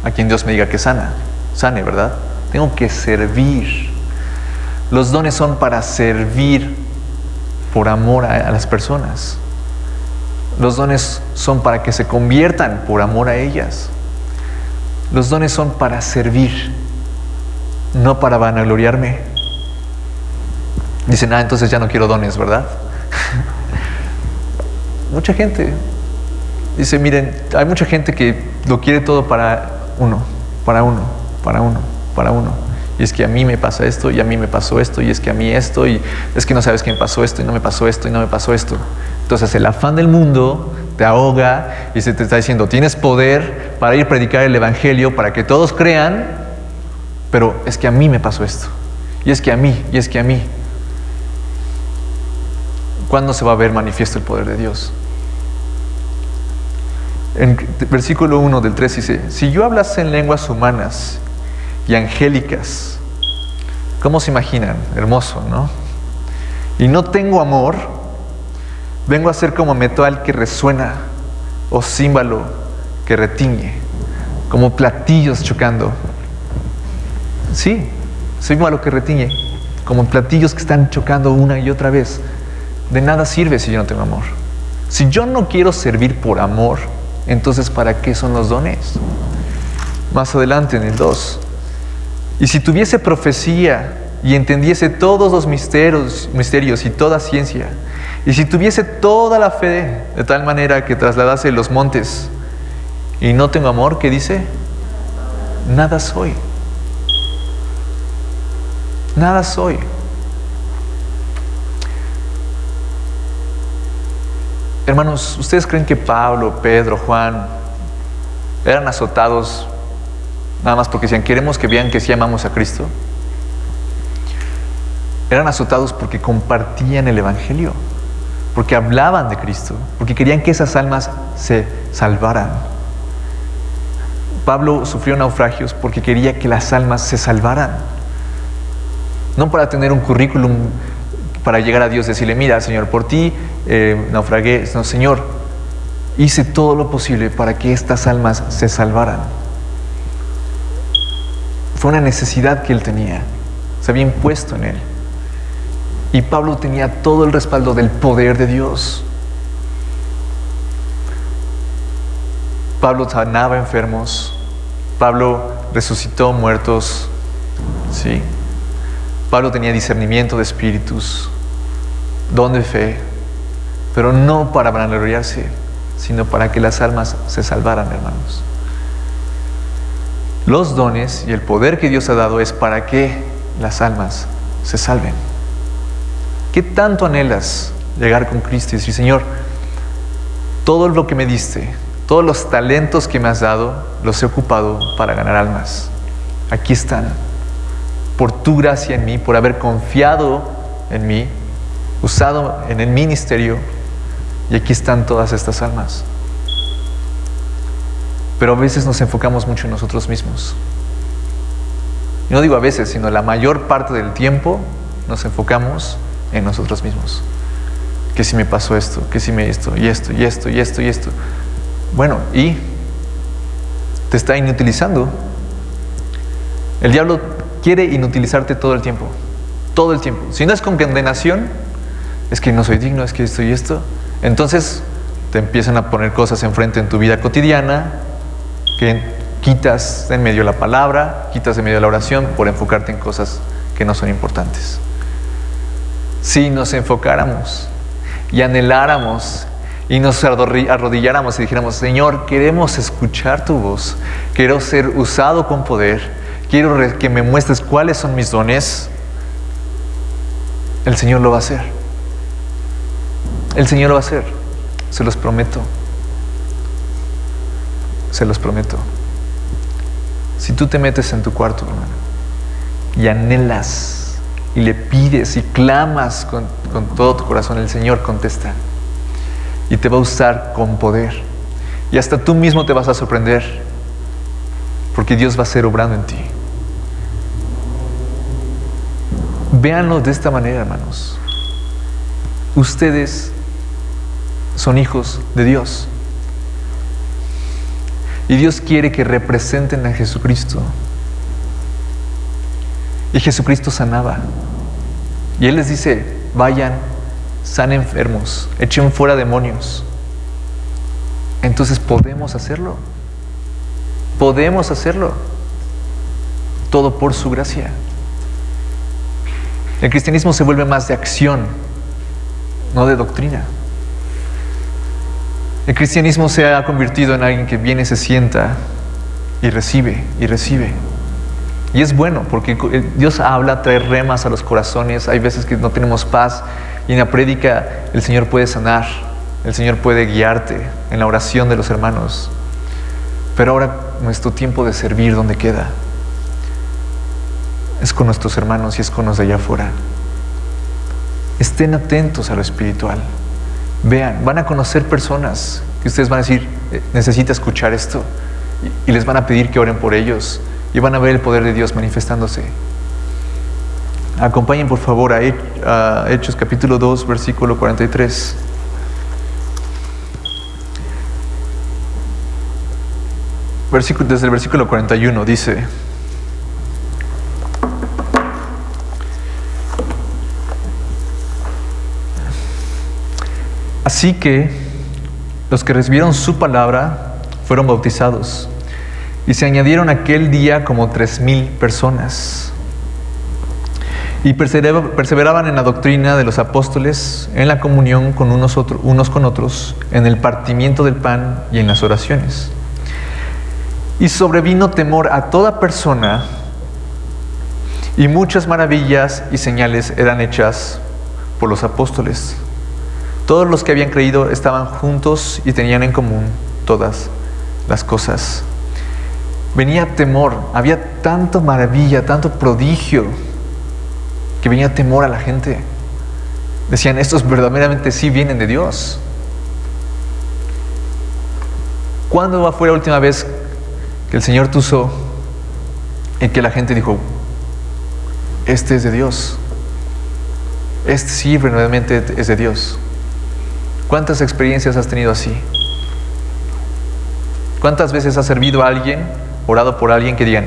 a quien Dios me diga que sane, ¿verdad? Tengo que servir. Los dones son para servir por amor a las personas. Los dones son para que se conviertan por amor a ellas. Los dones son para servir, no para vanagloriarme. Dicen, entonces ya no quiero dones, ¿verdad? Mucha gente dice, miren, hay mucha gente que lo quiere todo para uno. Y es que a mí me pasa esto, y a mí me pasó esto, y es que a mí esto, y es que no sabes que me pasó esto, y no me pasó esto, y no me pasó esto. Entonces el afán del mundo te ahoga y se te está diciendo, tienes poder para ir a predicar el evangelio, para que todos crean, pero es que a mí me pasó esto, y es que a mí, y es que a mí. ¿Cuándo se va a ver manifiesto el poder de Dios? En versículo 1 del 3 dice, si yo hablase en lenguas humanas y angélicas, ¿cómo se imaginan? Hermoso, ¿no? Y no tengo amor, vengo a ser como metal que resuena o címbalo que retiñe, como platillos chocando. Sí, címbalo que retiñe, como platillos que están chocando una y otra vez. De nada sirve si yo no tengo amor. Si yo no quiero servir por amor, entonces ¿para qué son los dones? Más adelante en el 2. Y si tuviese profecía y entendiese todos los misterios y toda ciencia, y si tuviese toda la fe de tal manera que trasladase los montes, y no tengo amor, ¿qué dice? Nada soy. Nada soy. Hermanos, ¿ustedes creen que Pablo, Pedro, Juan eran azotados nada más porque decían, queremos que vean que sí amamos a Cristo? Eran azotados porque compartían el evangelio, porque hablaban de Cristo, porque querían que esas almas se salvaran. Pablo sufrió naufragios porque quería que las almas se salvaran. No para tener un currículum para llegar a Dios y decirle, mira, Señor, por ti naufragué. No, Señor, hice todo lo posible para que estas almas se salvaran. Fue una necesidad que él tenía. Se había impuesto en él. Y Pablo tenía todo el respaldo del poder de Dios. Pablo sanaba enfermos. Pablo resucitó muertos. Sí. Pablo tenía discernimiento de espíritus, don de fe, pero no para vanagloriarse, sino para que las almas se salvaran, hermanos. Los dones y el poder que Dios ha dado es para que las almas se salven. ¿Qué tanto anhelas llegar con Cristo y decir, Señor, todo lo que me diste, todos los talentos que me has dado, los he ocupado para ganar almas? Aquí están. Por tu gracia en mí, por haber confiado en mí, usado en el ministerio, y aquí están todas estas almas. Pero a veces nos enfocamos mucho en nosotros mismos. Y no digo a veces, sino la mayor parte del tiempo nos enfocamos en nosotros mismos. Que si me pasó esto, que si me esto, y esto, y esto, y esto, y esto. Bueno, y te está inutilizando. El diablo quiere inutilizarte todo el tiempo. Todo el tiempo. Si no es con condenación, es que no soy digno, es que esto y esto. Entonces te empiezan a poner cosas enfrente en tu vida cotidiana que quitas en medio de la palabra, quitas en medio de la oración por enfocarte en cosas que no son importantes. Si nos enfocáramos y anheláramos y nos arrodilláramos y dijéramos, Señor, queremos escuchar tu voz, quiero ser usado con poder, quiero que me muestres cuáles son mis dones, el Señor lo va a hacer. El Señor lo va a hacer. Se los prometo. Se los prometo. Si tú te metes en tu cuarto, hermano, y anhelas, y le pides, y clamas con todo tu corazón, el Señor contesta. Y te va a usar con poder. Y hasta tú mismo te vas a sorprender, porque Dios va a ser obrando en ti. Véanlo de esta manera, hermanos. Ustedes son hijos de Dios. Y Dios quiere que representen a Jesucristo. Y Jesucristo sanaba. Y Él les dice, vayan, sanen enfermos, echen fuera demonios. Entonces podemos hacerlo. Podemos hacerlo. Todo por su gracia. El cristianismo se vuelve más de acción, no de doctrina. El cristianismo se ha convertido en alguien que viene, se sienta y recibe, y recibe. Y es bueno, porque Dios habla, trae remas a los corazones. Hay veces que no tenemos paz, y en la prédica el Señor puede sanar, el Señor puede guiarte en la oración de los hermanos. Pero ahora nuestro tiempo de servir, ¿dónde queda? Es con nuestros hermanos y es con los de allá afuera. Estén atentos a lo espiritual. Vean, van a conocer personas que ustedes van a decir, necesita escuchar esto, y les van a pedir que oren por ellos, y van a ver el poder de Dios manifestándose. Acompañen por favor a Hechos capítulo 2, versículo 43. Desde el versículo 41 dice: así que los que recibieron su palabra fueron bautizados, y se añadieron aquel día como 3,000 personas. Y perseveraban en la doctrina de los apóstoles, en la comunión con unos con otros, en el partimiento del pan y en las oraciones. Y sobrevino temor a toda persona, y muchas maravillas y señales eran hechas por los apóstoles. Todos los que habían creído estaban juntos y tenían en común todas las cosas. Venía temor, había tanta maravilla, tanto prodigio, que venía temor a la gente. Decían, estos verdaderamente sí vienen de Dios. ¿Cuándo fue la última vez que el Señor te usó y que la gente dijo, este es de Dios. Este sí verdaderamente es de Dios. ¿Cuántas experiencias has tenido así? ¿Cuántas veces has servido a alguien, orado por alguien que digan,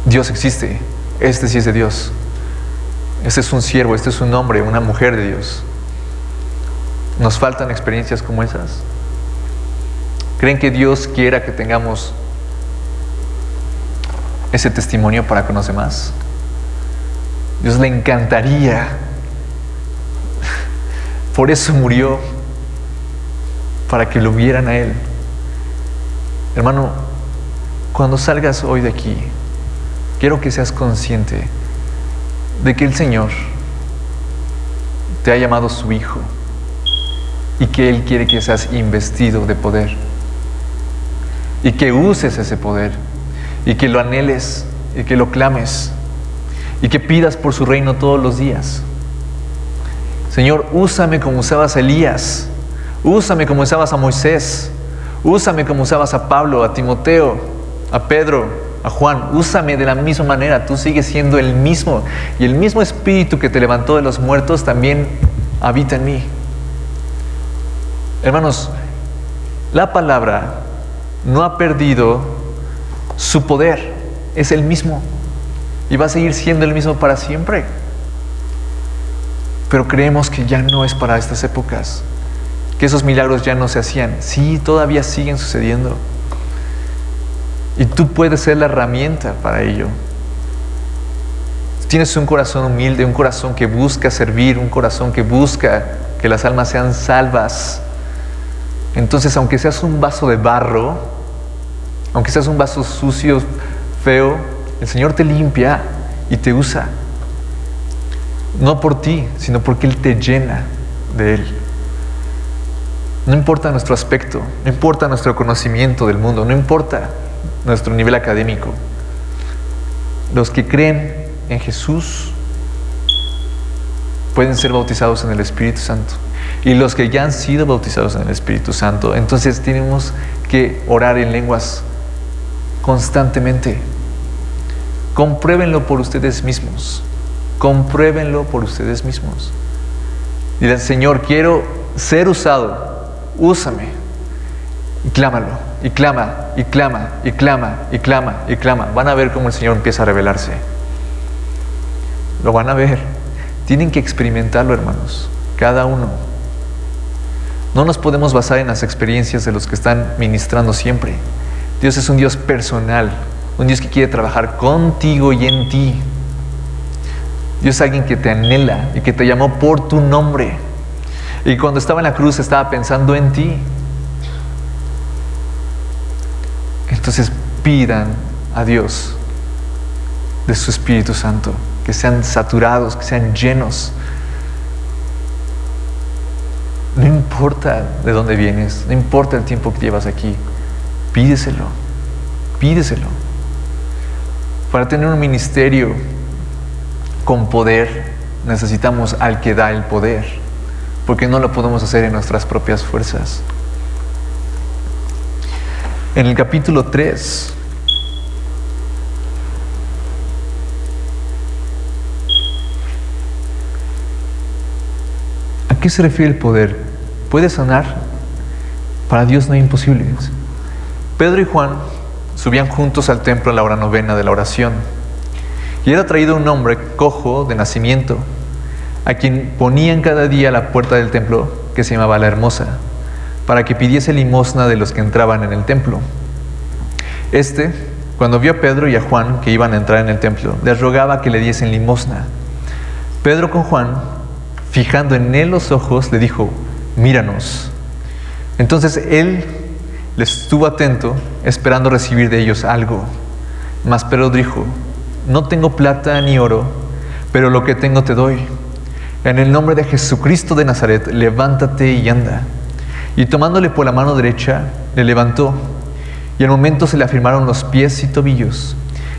Dios existe, este sí es de Dios, este es un siervo, este es un hombre, una mujer de Dios? ¿Nos faltan experiencias como esas? ¿Creen que Dios quiera que tengamos ese testimonio para con los demás? Dios le encantaría. Por eso murió, para que lo vieran a Él. Hermano, cuando salgas hoy de aquí, quiero que seas consciente de que el Señor te ha llamado su Hijo y que Él quiere que seas investido de poder y que uses ese poder y que lo anheles y que lo clames y que pidas por su reino todos los días. Señor, úsame como usabas a Elías, úsame como usabas a Moisés, úsame como usabas a Pablo, a Timoteo, a Pedro, a Juan. Úsame de la misma manera. Tú sigues siendo el mismo, y el mismo Espíritu que te levantó de los muertos también habita en mí. Hermanos, la palabra no ha perdido su poder, es el mismo y va a seguir siendo el mismo para siempre. Pero creemos que ya no es para estas épocas, que esos milagros ya no se hacían. Sí, todavía siguen sucediendo. Y tú puedes ser la herramienta para ello. Tienes un corazón humilde, un corazón que busca servir, un corazón que busca que las almas sean salvas. Entonces, aunque seas un vaso de barro, aunque seas un vaso sucio, feo, el Señor te limpia y te usa. No por ti, sino porque Él te llena de Él. No importa nuestro aspecto, no importa nuestro conocimiento del mundo, no importa nuestro nivel académico. Los que creen en Jesús pueden ser bautizados en el Espíritu Santo. Y los que ya han sido bautizados en el Espíritu Santo, entonces tenemos que orar en lenguas constantemente. Compruébenlo por ustedes mismos. Compruébenlo por ustedes mismos. Dile, Señor, quiero ser usado. Úsame. Y clámalo. Y clama, y clama, y clama, y clama, y clama. Van a ver cómo el Señor empieza a revelarse. Lo van a ver. Tienen que experimentarlo, hermanos. Cada uno. No nos podemos basar en las experiencias de los que están ministrando siempre. Dios es un Dios personal. Un Dios que quiere trabajar contigo y en ti. Dios es alguien que te anhela y que te llamó por tu nombre. Y cuando estaba en la cruz estaba pensando en ti. Entonces pidan a Dios de su Espíritu Santo, que sean saturados, que sean llenos. No importa de dónde vienes, no importa el tiempo que llevas aquí, pídeselo, pídeselo. Para tener un ministerio con poder, necesitamos al que da el poder, porque no lo podemos hacer en nuestras propias fuerzas. En el capítulo 3, ¿a qué se refiere el poder? ¿Puede sanar? Para Dios no hay imposibles. Pedro y Juan subían juntos al templo a la hora novena de la oración, y era traído un hombre cojo de nacimiento, a quien ponían cada día a la puerta del templo, que se llamaba La Hermosa, para que pidiese limosna de los que entraban en el templo. Cuando vio a Pedro y a Juan que iban a entrar en el templo, les rogaba que le diesen limosna. Pedro con Juan, fijando en él los ojos, le dijo, míranos. Entonces él les estuvo atento, esperando recibir de ellos algo. Mas Pedro dijo, no tengo plata ni oro, pero lo que tengo te doy. En el nombre de Jesucristo de Nazaret, levántate y anda. Y tomándole por la mano derecha, le levantó, y al momento se le afirmaron los pies y tobillos.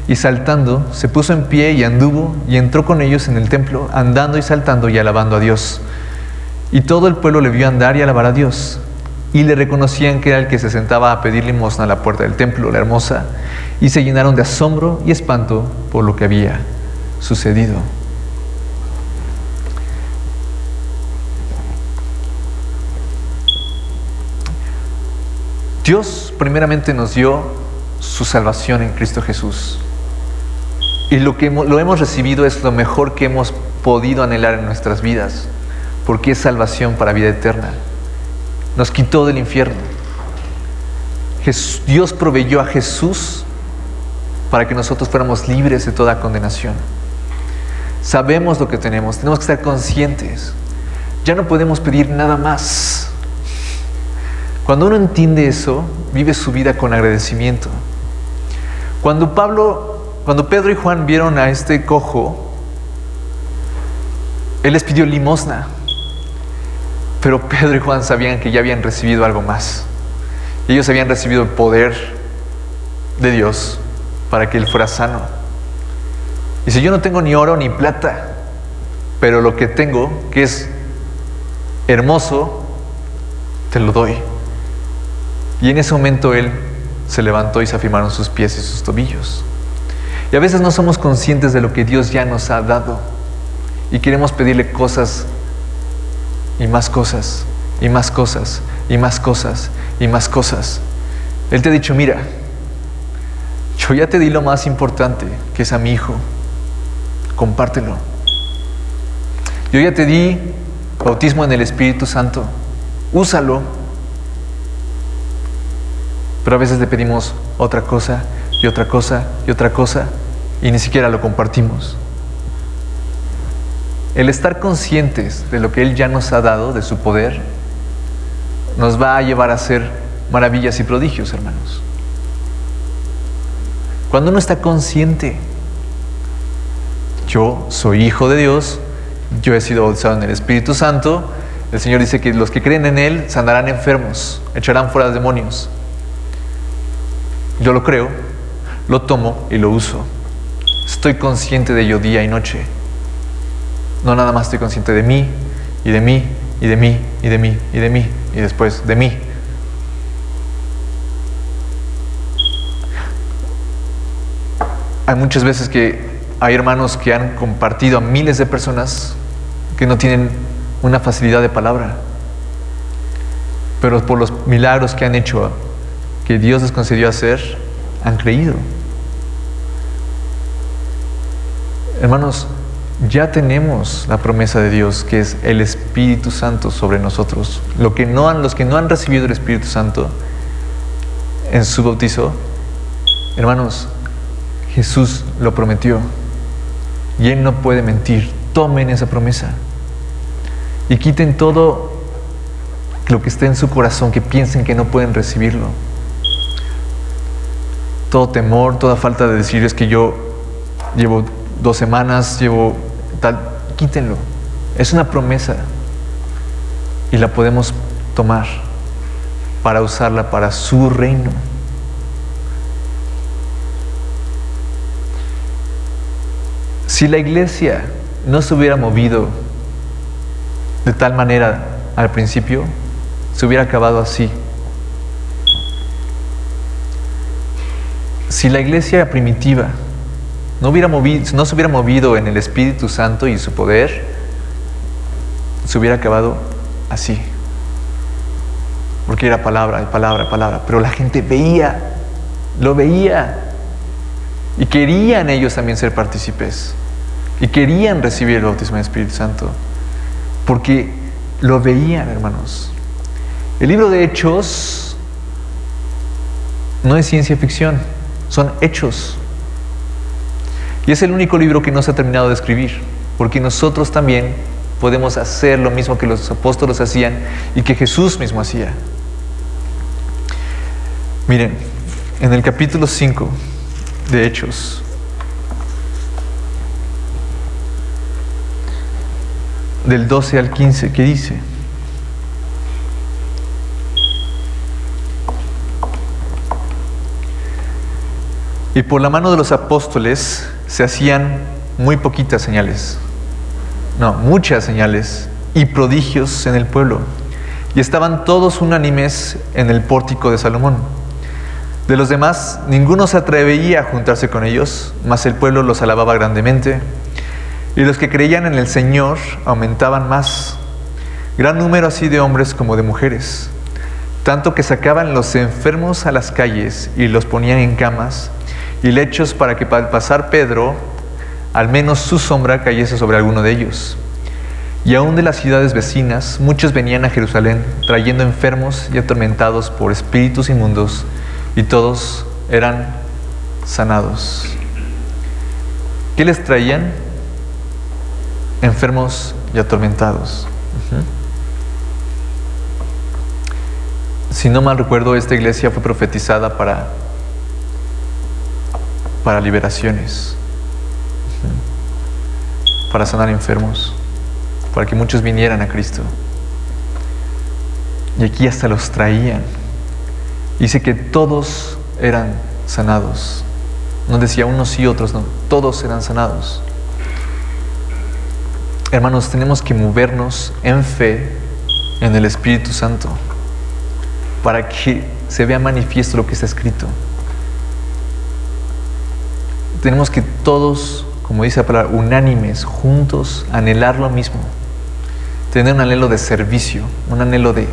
Y saltando, se puso en pie y anduvo, y entró con ellos en el templo, andando y saltando y alabando a Dios. Y todo el pueblo le vio andar y alabar a Dios. y le reconocían que era el que se sentaba a pedir limosna a la puerta del templo, la hermosa, y se llenaron de asombro y espanto por lo que había sucedido. Dios primeramente nos dio su salvación en Cristo Jesús. Y lo que lo hemos recibido es lo mejor que hemos podido anhelar en nuestras vidas, porque es salvación para vida eterna. Nos quitó del infierno. Dios proveyó a Jesús para que nosotros fuéramos libres de toda condenación. Sabemos lo que tenemos que estar conscientes. Ya no podemos pedir nada más. Cuando uno entiende eso, vive su vida con agradecimiento. Cuando Pedro y Juan vieron a este cojo, él les pidió limosna. Pero Pedro y Juan sabían que ya habían recibido algo más. Ellos habían recibido el poder de Dios para que él fuera sano. Dice, yo no tengo ni oro ni plata, pero lo que tengo, que es hermoso, te lo doy. Y en ese momento él se levantó y se afirmaron sus pies y sus tobillos. Y a veces no somos conscientes de lo que Dios ya nos ha dado. Y queremos pedirle cosas y más cosas, y más cosas, y más cosas, y más cosas. Él te ha dicho, mira, yo ya te di lo más importante, que es a mi hijo. Compártelo. Yo ya te di bautismo en el Espíritu Santo. Úsalo. Pero a veces le pedimos otra cosa, y otra cosa, y otra cosa, y ni siquiera lo compartimos. El estar conscientes de lo que Él ya nos ha dado, de su poder, nos va a llevar a hacer maravillas y prodigios, hermanos. Cuando uno está consciente, yo soy hijo de Dios, yo he sido bautizado en el Espíritu Santo, el Señor dice que los que creen en Él sanarán enfermos, echarán fuera demonios. Yo lo creo, lo tomo y lo uso. Estoy consciente de ello día y noche. No nada más estoy consciente de mí, y de mí, y de mí, y de mí, y de mí, y después de mí. Hay muchas veces que hay hermanos que han compartido a miles de personas que no tienen una facilidad de palabra, pero por los milagros que han hecho, que Dios les concedió hacer, han creído. Hermanos, ya tenemos la promesa de Dios, que es el Espíritu Santo sobre nosotros. Los que no han recibido el Espíritu Santo en su bautizo, hermanos, Jesús lo prometió y Él no puede mentir. Tomen esa promesa y quiten todo lo que esté en su corazón, que piensen que no pueden recibirlo. Todo temor, toda falta de decir, es que yo llevo 2 semanas, llevo tal, quítenlo. Es una promesa y la podemos tomar para usarla para su reino. Si la iglesia no se hubiera movido de tal manera al principio, se hubiera acabado así. Si la iglesia primitiva no se hubiera movido en el Espíritu Santo y su poder, se hubiera acabado así. Porque era palabra, palabra, palabra. Pero la gente lo veía. Y querían ellos también ser partícipes. Y querían recibir el bautismo del Espíritu Santo. Porque lo veían, hermanos. El libro de Hechos no es ciencia ficción, son hechos. Y es el único libro que no se ha terminado de escribir, porque nosotros también podemos hacer lo mismo que los apóstoles hacían y que Jesús mismo hacía. Miren, en el capítulo 5 de Hechos, del 12 al 15, ¿qué dice? Y por la mano de los apóstoles se hacían muy poquitas señales, muchas señales y prodigios en el pueblo. y estaban todos unánimes en el pórtico de Salomón. De los demás, ninguno se atrevía a juntarse con ellos, mas el pueblo los alababa grandemente, y los que creían en el Señor aumentaban más, gran número así de hombres como de mujeres, tanto que sacaban los enfermos a las calles y los ponían en camas y lechos para que al pasar Pedro, al menos su sombra cayese sobre alguno de ellos. Y aún de las ciudades vecinas, muchos venían a Jerusalén, trayendo enfermos y atormentados por espíritus inmundos, y todos eran sanados. ¿Qué les traían? Enfermos y atormentados. Si no mal recuerdo, esta iglesia fue profetizada para liberaciones, para sanar enfermos, para que muchos vinieran a Cristo. Y aquí hasta los traían. Dice que todos eran sanados. No decía unos sí, otros no. Todos eran sanados. Hermanos, tenemos que movernos en fe en el Espíritu Santo para que se vea manifiesto lo que está escrito. Tenemos que todos, como dice la palabra, unánimes, juntos, anhelar lo mismo. Tener un anhelo de servicio, un anhelo de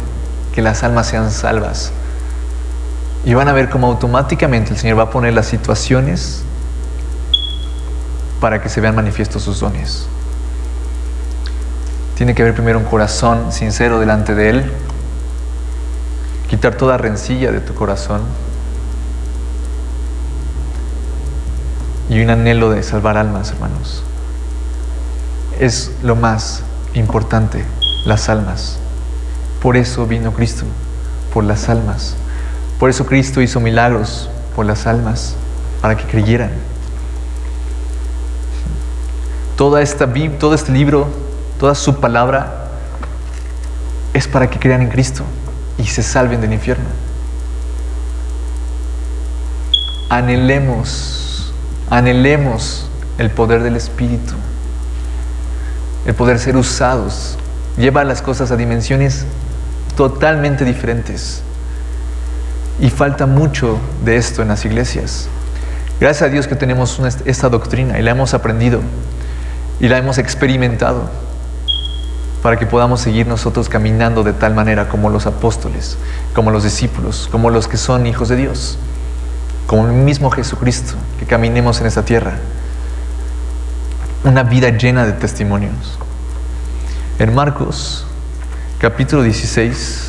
que las almas sean salvas. Y van a ver cómo automáticamente el Señor va a poner las situaciones para que se vean manifiestos sus dones. Tiene que haber primero un corazón sincero delante de Él, quitar toda rencilla de tu corazón y un anhelo de salvar almas, hermanos. Es lo más importante, las almas. Por eso vino Cristo, por las almas. Por eso Cristo hizo milagros por las almas, para que creyeran. Todo este libro, toda su palabra es para que crean en Cristo y se salven del infierno. Anhelemos el poder del Espíritu, el poder ser usados. Lleva las cosas a dimensiones totalmente diferentes. Y falta mucho de esto en las iglesias. Gracias a Dios que tenemos esta doctrina y la hemos aprendido y la hemos experimentado para que podamos seguir nosotros caminando de tal manera como los apóstoles, como los discípulos, como los que son hijos de Dios, como el mismo Jesucristo, que caminemos en esta tierra. Una vida llena de testimonios. En Marcos, capítulo 16,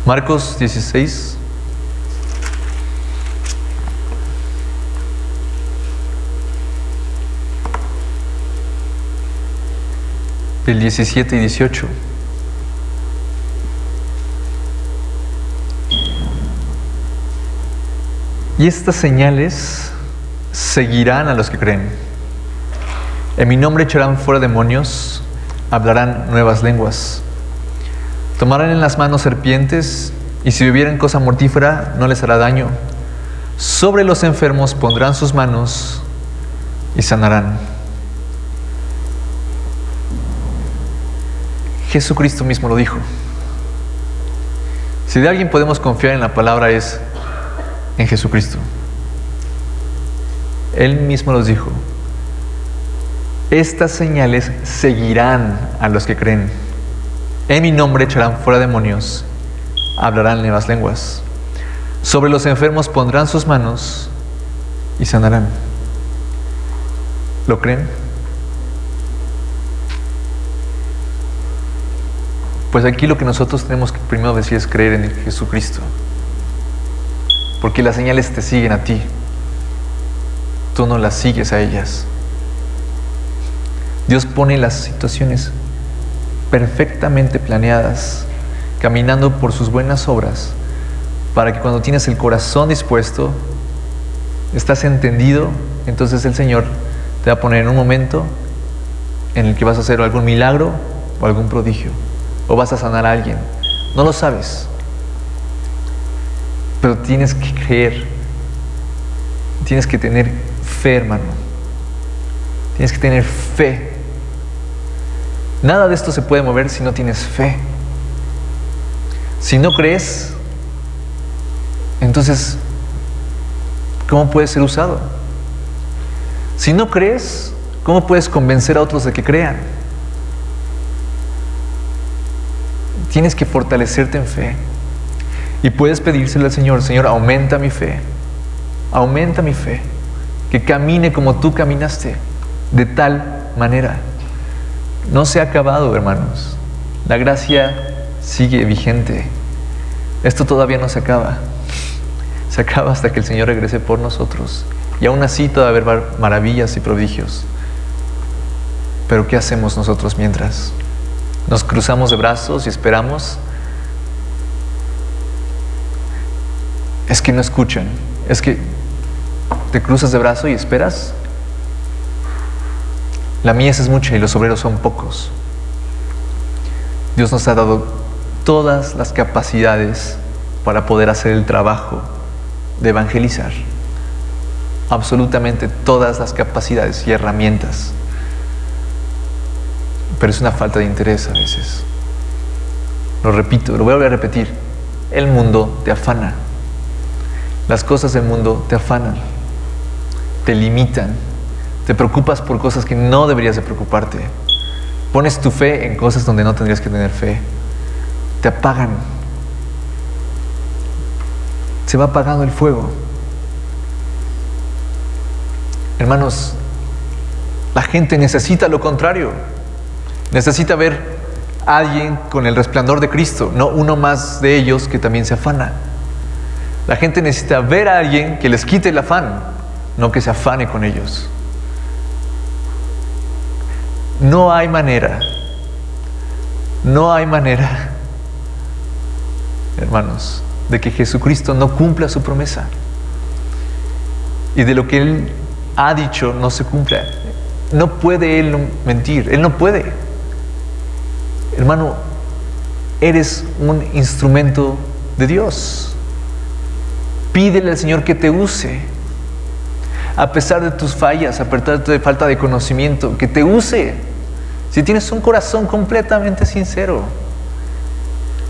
Marcos 16, del 17 y 18. Y estas señales seguirán a los que creen. En mi nombre echarán fuera demonios, hablarán nuevas lenguas. Tomarán en las manos serpientes, y si bebieren cosa mortífera, no les hará daño. Sobre los enfermos pondrán sus manos y sanarán. Jesucristo mismo lo dijo. Si de alguien podemos confiar en la palabra es en Jesucristo. Él mismo los dijo. Estas señales seguirán a los que creen. En mi nombre echarán fuera demonios, hablarán nuevas lenguas. Sobre los enfermos pondrán sus manos y sanarán. ¿Lo creen? Pues aquí lo que nosotros tenemos que primero decir es creer en Jesucristo. Porque las señales te siguen a ti. Tú no las sigues a ellas. Dios pone las situaciones perfectamente planeadas, caminando por sus buenas obras, para que cuando tienes el corazón dispuesto, estás entendido, entonces el Señor te va a poner en un momento en el que vas a hacer algún milagro o algún prodigio, o vas a sanar a alguien. No lo sabes, pero tienes que creer Tienes que tener fe, hermano. Tienes que tener fe. Nada de esto se puede mover si no tienes fe. Si no crees, entonces, ¿cómo puedes ser usado? Si no crees, ¿cómo puedes convencer a otros de que crean? Tienes que fortalecerte en fe. Y puedes pedírselo al Señor: Señor, aumenta mi fe. Aumenta mi fe. Que camine como tú caminaste. De tal manera. No se ha acabado, hermanos. La gracia sigue vigente. Esto todavía no se acaba. Se acaba hasta que el Señor regrese por nosotros. Y aún así todavía va a haber maravillas y prodigios. Pero ¿qué hacemos nosotros mientras? ¿Nos cruzamos de brazos y esperamos? Es que no escuchan. Es que te cruzas de brazo y esperas. La mies es mucha y los obreros son pocos. Dios nos ha dado todas las capacidades para poder hacer el trabajo de evangelizar. Absolutamente todas las capacidades y herramientas. Pero es una falta de interés a veces. Lo repito, lo voy a volver a repetir. El mundo te afana. Las cosas del mundo te afanan. Te limitan. Te preocupas por cosas que no deberías de preocuparte. Pones tu fe en cosas donde no tendrías que tener fe. Te apagan. Se va apagando el fuego. Hermanos, la gente necesita lo contrario. Necesita ver a alguien con el resplandor de Cristo, no uno más de ellos que también se afana. La gente necesita ver a alguien que les quite el afán, no que se afane con ellos. No hay manera, hermanos, de que Jesucristo no cumpla su promesa. Y de lo que Él ha dicho no se cumpla. No puede Él mentir, Él no puede. Hermano, eres un instrumento de Dios. Pídele al Señor que te use. A pesar de tus fallas, a pesar de tu falta de conocimiento, que te use. Si tienes un corazón completamente sincero,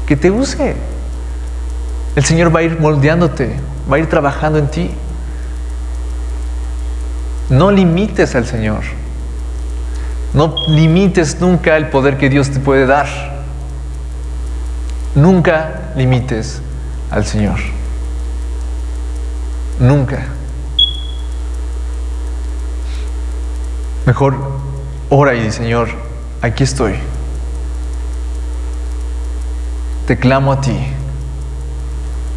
que te use. El Señor va a ir moldeándote, va a ir trabajando en ti. No limites al Señor. No limites nunca el poder que Dios te puede dar. Nunca limites al Señor. Nunca. Mejor ora y di: Señor, aquí estoy. Te clamo a ti.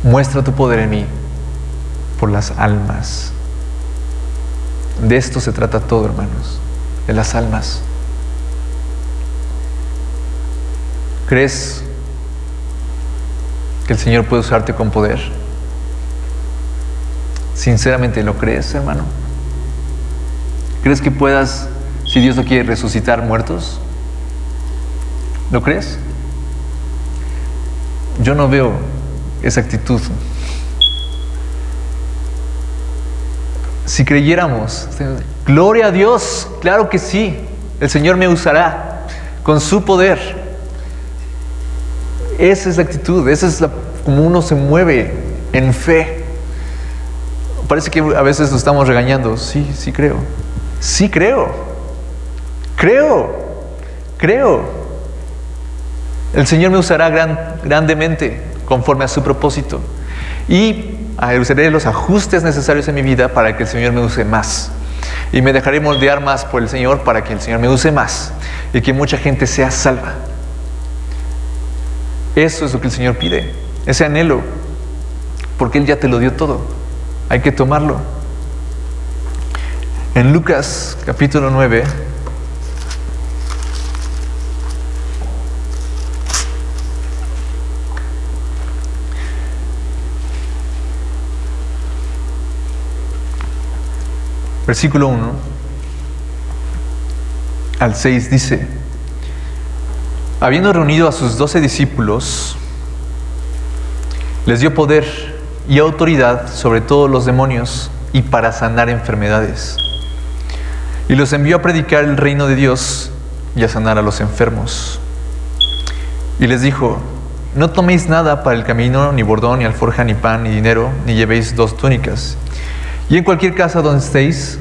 Muestra tu poder en mí por las almas. De esto se trata todo, hermanos. De las almas. ¿Crees que el Señor puede usarte con poder? ¿Sinceramente lo crees, hermano? ¿Crees que puedas, si Dios lo quiere, resucitar muertos? ¿Lo crees? Yo no veo esa actitud. Si creyéramos, gloria a Dios, claro que sí, el Señor me usará con su poder. Esa es la actitud, esa es como uno se mueve en fe. Parece que a veces lo estamos regañando. Sí, sí creo. Sí creo. Creo. El Señor me usará grandemente conforme a su propósito. Y usaré los ajustes necesarios en mi vida para que el Señor me use más. Y me dejaré moldear más por el Señor para que el Señor me use más. Y que mucha gente sea salva. Eso es lo que el Señor pide. Ese anhelo. Porque Él ya te lo dio todo. Hay que tomarlo. En Lucas capítulo 9, versículo 1 al 6 dice: habiendo reunido a sus 12 discípulos, les dio poder y autoridad sobre todos los demonios y para sanar enfermedades. Y los envió a predicar el reino de Dios y a sanar a los enfermos. Y les dijo: no toméis nada para el camino, ni bordón, ni alforja, ni pan, ni dinero, ni llevéis 2 túnicas. Y en cualquier casa donde estéis,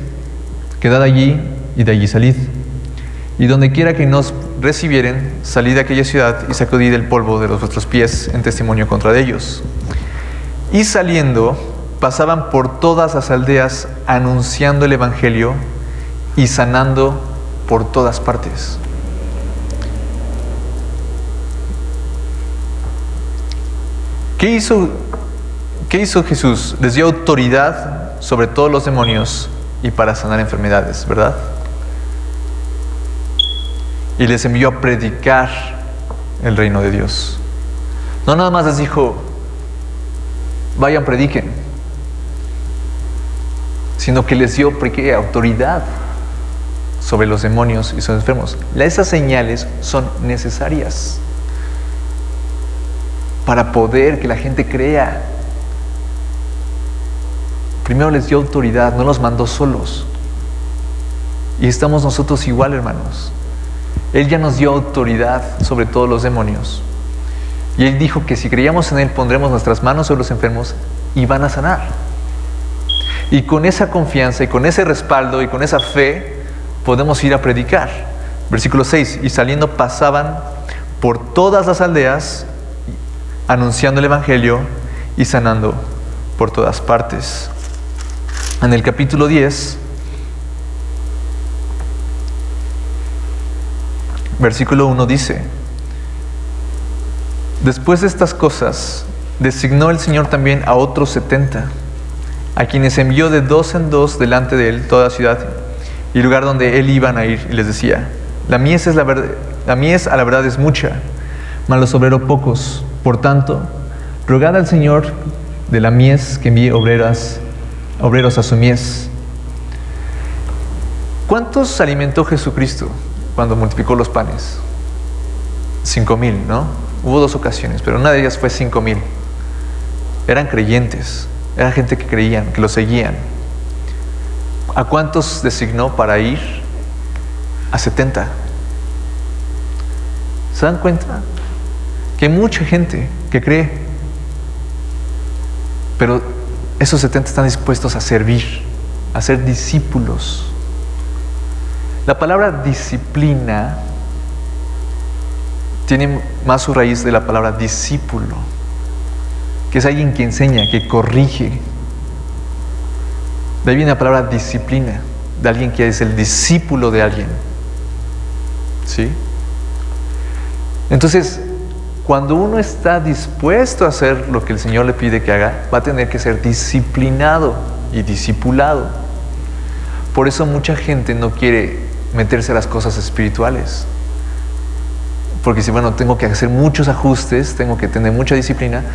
quedad allí y de allí salid. Y donde quiera que nos recibieren, salid de aquella ciudad y sacudid el polvo de vuestros pies en testimonio contra ellos. Y saliendo, pasaban por todas las aldeas anunciando el evangelio y sanando por todas partes. ¿Qué hizo Jesús? Les dio autoridad sobre todos los demonios y para sanar enfermedades, ¿verdad? Y les envió a predicar el reino de Dios. No nada más les dijo: vayan, prediquen, sino que les dio autoridad sobre los demonios y sobre los enfermos. Esas señales son necesarias para poder que la gente crea. Primero les dio autoridad, no los mandó solos. Y estamos nosotros igual, hermanos. Él ya nos dio autoridad sobre todos los demonios. Y Él dijo que si creíamos en Él, pondremos nuestras manos sobre los enfermos y van a sanar. Y con esa confianza y con ese respaldo y con esa fe, podemos ir a predicar. Versículo 6, y saliendo pasaban por todas las aldeas, anunciando el evangelio y sanando por todas partes. En el capítulo 10, versículo 1 dice: después de estas cosas, designó el Señor también a otros 70, a quienes envió de 2 en 2 delante de Él toda ciudad y lugar donde Él iban a ir, y les decía: la mies a la verdad es mucha, mas los obreros pocos. Por tanto, rogad al Señor de la mies que envíe obreros a su mies. ¿Cuántos alimentó Jesucristo cuando multiplicó los panes? 5,000, ¿no? Hubo 2 ocasiones, pero una de ellas fue 5,000. Eran creyentes, era gente que creían, que lo seguían. ¿A cuántos designó para ir? A 70. ¿Se dan cuenta? Que hay mucha gente que cree, pero esos 70 están dispuestos a servir, a ser discípulos. La palabra disciplina tiene más su raíz de la palabra discípulo, que es alguien que enseña, que corrige. De ahí viene la palabra disciplina, de alguien que es el discípulo de alguien. ¿Sí? Entonces, cuando uno está dispuesto a hacer lo que el Señor le pide que haga, va a tener que ser disciplinado y discipulado. Por eso mucha gente no quiere meterse a las cosas espirituales. Porque si, bueno, tengo que hacer muchos ajustes, tengo que tener mucha disciplina,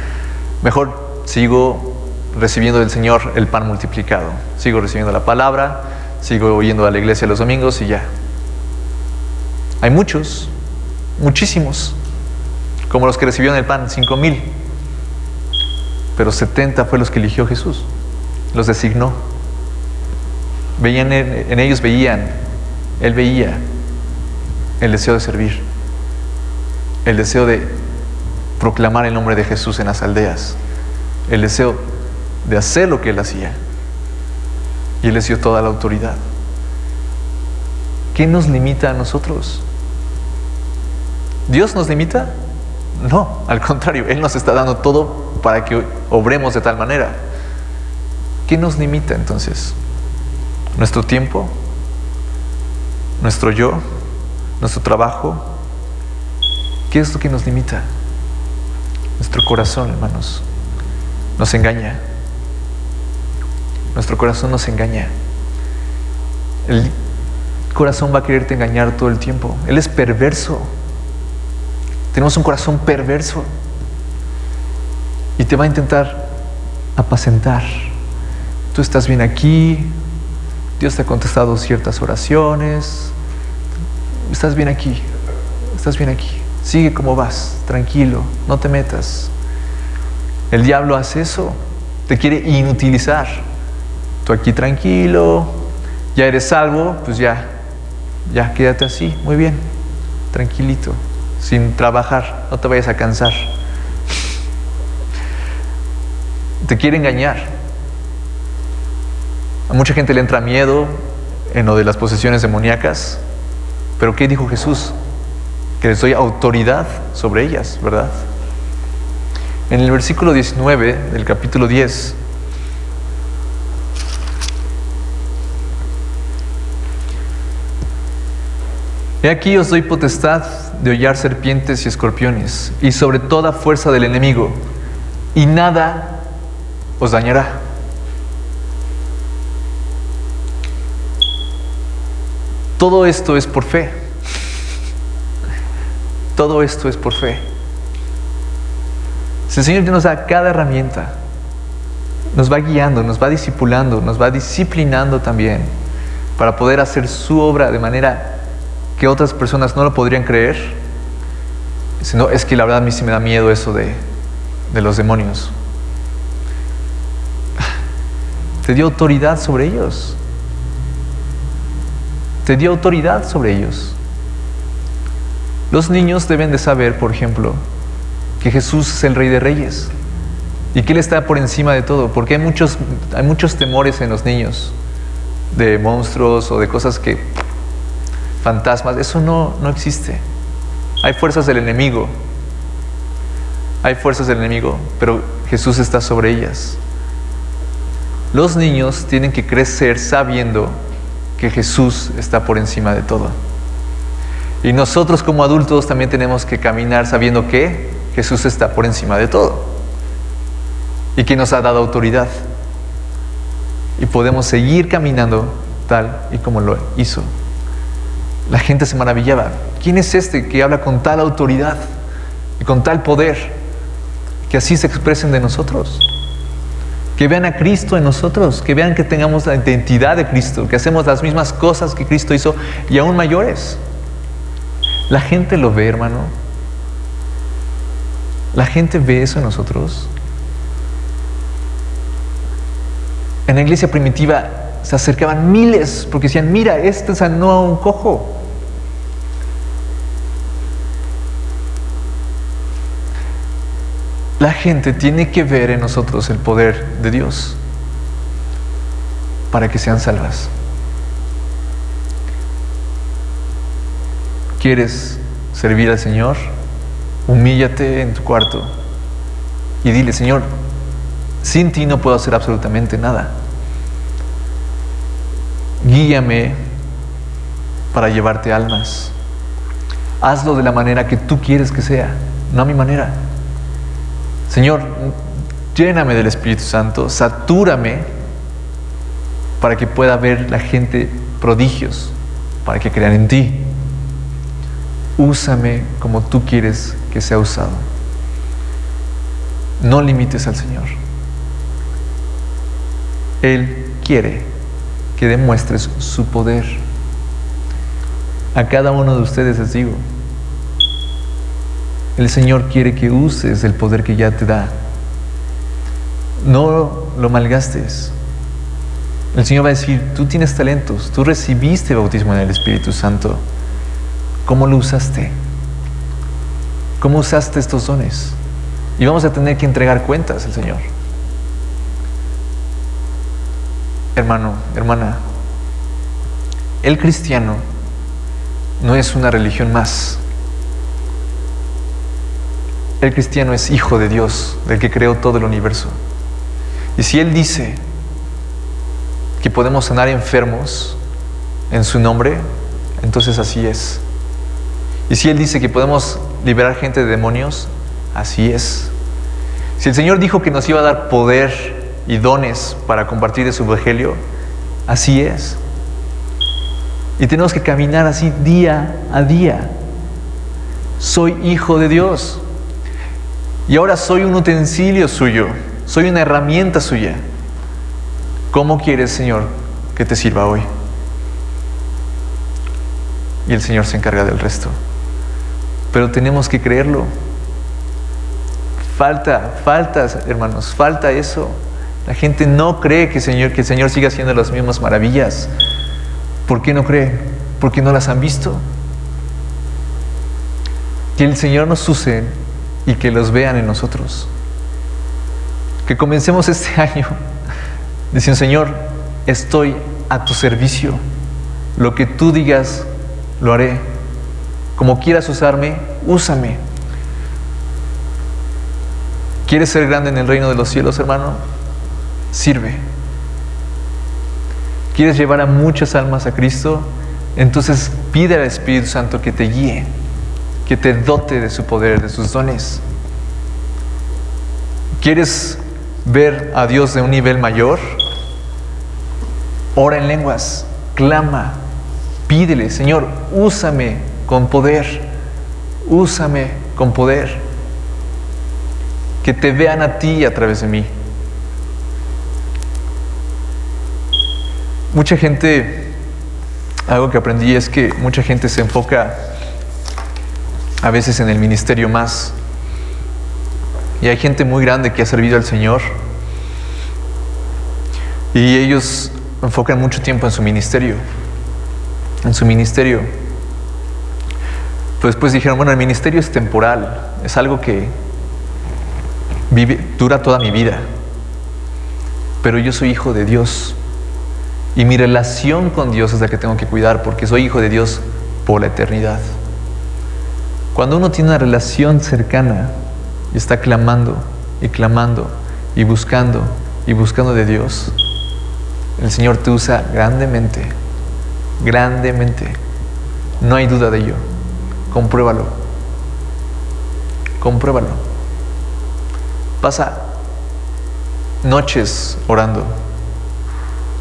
mejor sigo recibiendo del Señor el pan multiplicado. Sigo recibiendo la palabra, sigo yendo a la iglesia los domingos y ya. Hay muchos, muchísimos, como los que recibieron el pan, 5,000. Pero 70 fue los que eligió Jesús, los designó. En ellos Él veía el deseo de servir, el deseo de proclamar el nombre de Jesús en las aldeas, el deseo de hacer lo que Él hacía. Y Él les dio toda la autoridad. ¿Qué nos limita a nosotros? ¿Dios nos limita? No, al contrario, Él nos está dando todo para que obremos de tal manera. ¿Qué nos limita entonces? ¿Nuestro tiempo? ¿Nuestro yo? ¿Nuestro trabajo? ¿Qué es lo que nos limita? Nuestro corazón, hermanos, nos engaña. Nuestro corazón nos engaña. El corazón va a quererte engañar todo el tiempo. Él es perverso. Tenemos un corazón perverso y te va a intentar apacentar. Tú estás bien aquí, Dios te ha contestado ciertas oraciones, estás bien aquí, sigue como vas, tranquilo, no te metas. El diablo hace eso, te quiere inutilizar, Tú aquí tranquilo, ya eres salvo, pues ya quédate así, muy bien, tranquilito, sin trabajar, no te vayas a cansar. Te quiere engañar. A mucha gente le entra miedo en lo de las posesiones demoníacas, pero ¿qué dijo Jesús? Que les doy autoridad sobre ellas, ¿verdad? En el versículo 19 del capítulo 10, he aquí os doy potestad de hollar serpientes y escorpiones, y sobre toda fuerza del enemigo, y nada os dañará. Todo esto es por fe. Todo esto es por fe. Si el Señor nos da cada herramienta, nos va guiando, nos va discipulando, nos va disciplinando también para poder hacer su obra de manera que otras personas no lo podrían creer. Si no, es que la verdad a mí sí me da miedo eso de los demonios. Te dio autoridad sobre ellos. Te dio autoridad sobre ellos. Los niños deben de saber, por ejemplo, que Jesús es el Rey de Reyes y que Él está por encima de todo, porque hay muchos temores en los niños de monstruos o de cosas fantasmas. Eso no existe. Hay fuerzas del enemigo, pero Jesús está sobre ellas. Los niños tienen que crecer sabiendo que Jesús está por encima de todo. Y nosotros como adultos también tenemos que caminar sabiendo que Jesús está por encima de todo y que nos ha dado autoridad. Y podemos seguir caminando tal y como lo hizo. La gente se maravillaba. ¿Quién es este que habla con tal autoridad y con tal poder? Que así se expresen de nosotros. Que vean a Cristo en nosotros, que vean que tengamos la identidad de Cristo, que hacemos las mismas cosas que Cristo hizo y aún mayores. La gente lo ve, hermano. La gente ve eso en nosotros. En la iglesia primitiva se acercaban miles porque decían, mira, este sanó a un cojo. La gente tiene que ver en nosotros el poder de Dios para que sean salvas. ¿Quieres servir al Señor? Humíllate en tu cuarto y dile, Señor, sin ti no puedo hacer absolutamente nada. Guíame para llevarte almas. Hazlo de la manera que tú quieres que sea, no a mi manera. Señor, lléname del Espíritu Santo, satúrame para que pueda ver la gente prodigios, para que crean en ti. Úsame como tú quieres que sea usado. No limites al Señor. Él quiere que demuestres su poder. A cada uno de ustedes les digo, el Señor quiere que uses el poder que ya te da. No lo malgastes. El Señor va a decir, tú tienes talentos, tú recibiste bautismo en el Espíritu Santo. ¿Cómo lo usaste? ¿Cómo usaste estos dones? Y vamos a tener que entregar cuentas al Señor. Hermano, hermana, el cristiano no es una religión más. El cristiano es hijo de Dios, del que creó todo el universo. Y si Él dice que podemos sanar enfermos en su nombre, entonces así es. Y si Él dice que podemos liberar gente de demonios, así es. Si el Señor dijo que nos iba a dar poder y dones para compartir de su evangelio, así es. Y tenemos que caminar así día a día. Soy hijo de Dios. Y ahora soy un utensilio suyo, soy una herramienta suya. ¿Cómo quieres, Señor, que te sirva hoy? Y el Señor se encarga del resto. Pero tenemos que creerlo. Falta, hermanos, falta eso. La gente no cree que el Señor siga haciendo las mismas maravillas. ¿Por qué no cree? Porque no las han visto. Que el Señor nos use y que los vean en nosotros. Que comencemos este año diciendo: Señor, estoy a tu servicio. Lo que tú digas, lo haré. Como quieras usarme, úsame. ¿Quieres ser grande en el reino de los cielos, hermano? Sirve. ¿Quieres llevar a muchas almas a Cristo? Entonces pide al Espíritu Santo que te guíe, que te dote de su poder, de sus dones. ¿Quieres ver a Dios de un nivel mayor? Ora en lenguas, clama, pídele: Señor, úsame con poder, úsame con poder. Que te vean a ti a través de mí. Mucha gente, algo que aprendí es que mucha gente se enfoca a veces en el ministerio más. Y hay gente muy grande que ha servido al Señor y ellos enfocan mucho tiempo en su ministerio. Pero después dijeron: bueno, el ministerio es temporal, es algo que dura toda mi vida. Pero yo soy hijo de Dios y mi relación con Dios es la que tengo que cuidar, porque soy hijo de Dios por la eternidad. Cuando uno tiene una relación cercana y está clamando y clamando y buscando de Dios, el Señor te usa grandemente, grandemente. No hay duda de ello. Compruébalo. Pasa noches orando,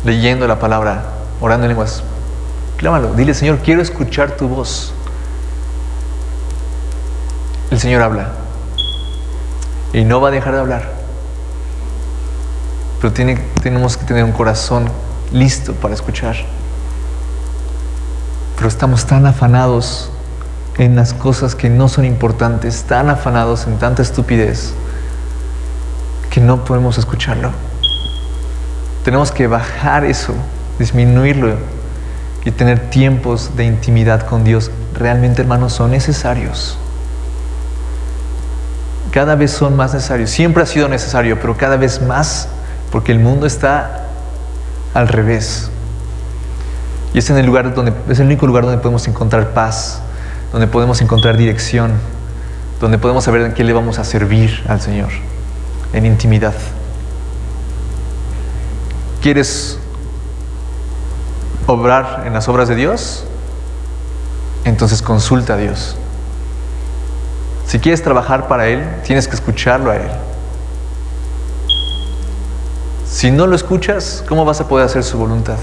leyendo la palabra, orando en lenguas. Clámalo, dile: Señor, quiero escuchar tu voz. El Señor habla y no va a dejar de hablar, pero tenemos que tener un corazón listo para escuchar. Pero estamos tan afanados en las cosas que no son importantes, tan afanados en tanta estupidez, que no podemos escucharlo. Tenemos que bajar eso, disminuirlo y tener tiempos de intimidad con Dios. Realmente, hermanos, son necesarios. Cada vez son más necesarios. Siempre ha sido necesario, pero cada vez más, porque el mundo está al revés. Y es el único lugar donde podemos encontrar paz, donde podemos encontrar dirección, donde podemos saber en qué le vamos a servir al Señor, en intimidad. ¿Quieres obrar en las obras de Dios? Entonces consulta a Dios. Si quieres trabajar para Él, tienes que escucharlo a Él. Si no lo escuchas, ¿cómo vas a poder hacer su voluntad?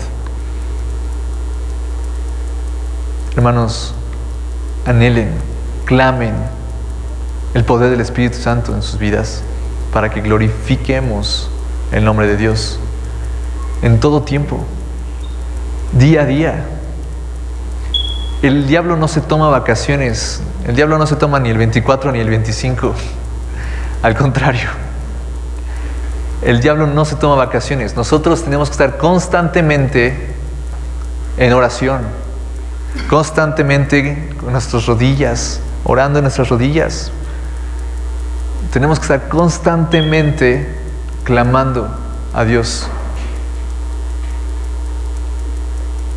Hermanos, anhelen, clamen el poder del Espíritu Santo en sus vidas para que glorifiquemos el nombre de Dios en todo tiempo, día a día. El diablo no se toma vacaciones. El diablo no se toma ni el 24 ni el 25. Al contrario, el diablo no se toma vacaciones. Nosotros tenemos que estar constantemente en oración, constantemente con nuestras rodillas, orando en nuestras rodillas. Tenemos que estar constantemente clamando a Dios.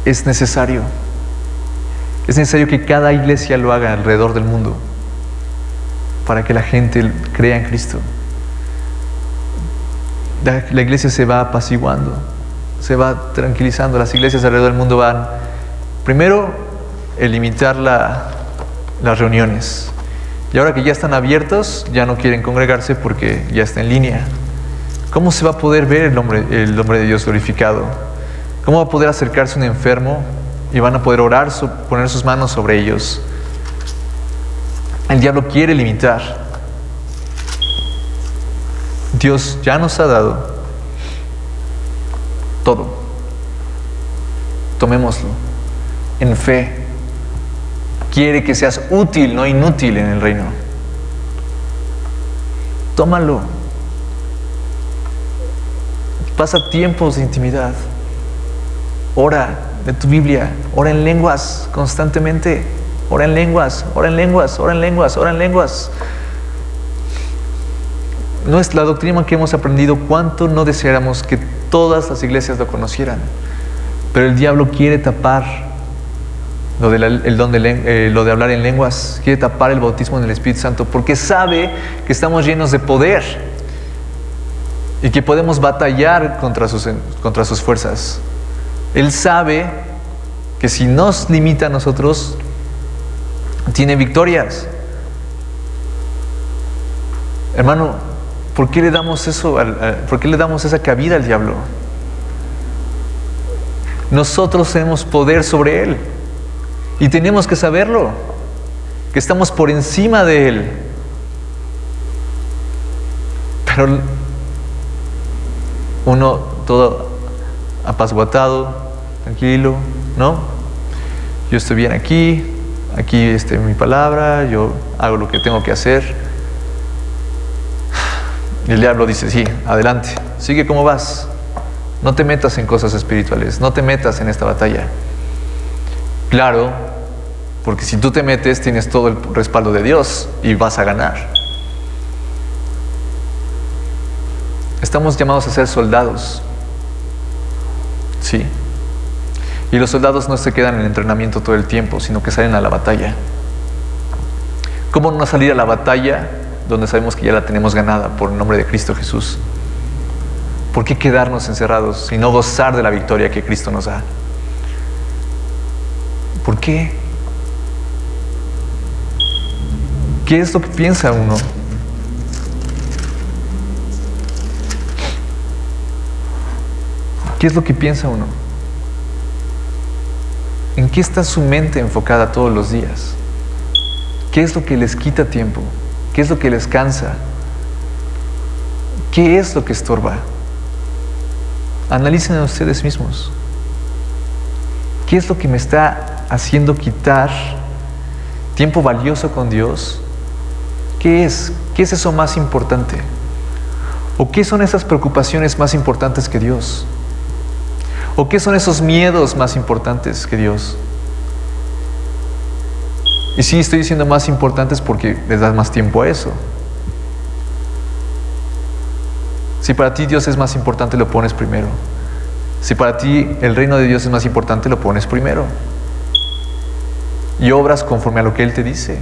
Es necesario. Es necesario que cada iglesia lo haga alrededor del mundo para que la gente crea en Cristo. La iglesia se va apaciguando, se va tranquilizando. Las iglesias alrededor del mundo van, primero, limitar las reuniones. Y ahora que ya están abiertos, ya no quieren congregarse porque ya está en línea. ¿Cómo se va a poder ver el nombre de Dios glorificado? ¿Cómo va a poder acercarse un enfermo y van a poder orar, poner sus manos sobre ellos? El diablo quiere limitar. Dios ya nos ha dado todo. Tomémoslo en fe. Quiere que seas útil, no inútil en el reino. Tómalo. Pasa tiempos de intimidad. Ora de tu Biblia, ora en lenguas constantemente. Ora en lenguas, ora en lenguas, ora en lenguas, ora en lenguas. No es la doctrina que hemos aprendido, cuánto no deseáramos que todas las iglesias lo conocieran. Pero el diablo quiere tapar lo de hablar en lenguas, quiere tapar el bautismo en el Espíritu Santo, porque sabe que estamos llenos de poder y que podemos batallar contra sus fuerzas. Él sabe que si nos limita a nosotros, tiene victorias. Hermano, ¿por qué le damos eso? ¿Por qué le damos esa cabida al diablo? Nosotros tenemos poder sobre él y tenemos que saberlo, que estamos por encima de él. Pero uno todo apaciguatado, tranquilo, ¿no? Yo estoy bien aquí mi palabra, yo hago lo que tengo que hacer. Y el diablo dice, sí, adelante, sigue como vas. No te metas en cosas espirituales, no te metas en esta batalla. Claro, porque si tú te metes, tienes todo el respaldo de Dios y vas a ganar. Estamos llamados a ser soldados. Sí. Y los soldados no se quedan en entrenamiento todo el tiempo, sino que salen a la batalla. ¿Cómo no salir a la batalla donde sabemos que ya la tenemos ganada por el nombre de Cristo Jesús? ¿Por qué quedarnos encerrados y no gozar de la victoria que Cristo nos da? ¿Por qué? ¿Qué es lo que piensa uno? ¿Qué es lo que piensa uno? ¿En qué está su mente enfocada todos los días? ¿Qué es lo que les quita tiempo? ¿Qué es lo que les cansa? ¿Qué es lo que estorba? Analicen a ustedes mismos. ¿Qué es lo que me está haciendo quitar tiempo valioso con Dios? ¿Qué es? ¿Qué es eso más importante? ¿O qué son esas preocupaciones más importantes que Dios? ¿O qué son esos miedos más importantes que Dios? Y sí, estoy diciendo más importantes porque les das más tiempo a eso. Si para ti Dios es más importante, lo pones primero. Si para ti el reino de Dios es más importante, lo pones primero. Y obras conforme a lo que Él te dice.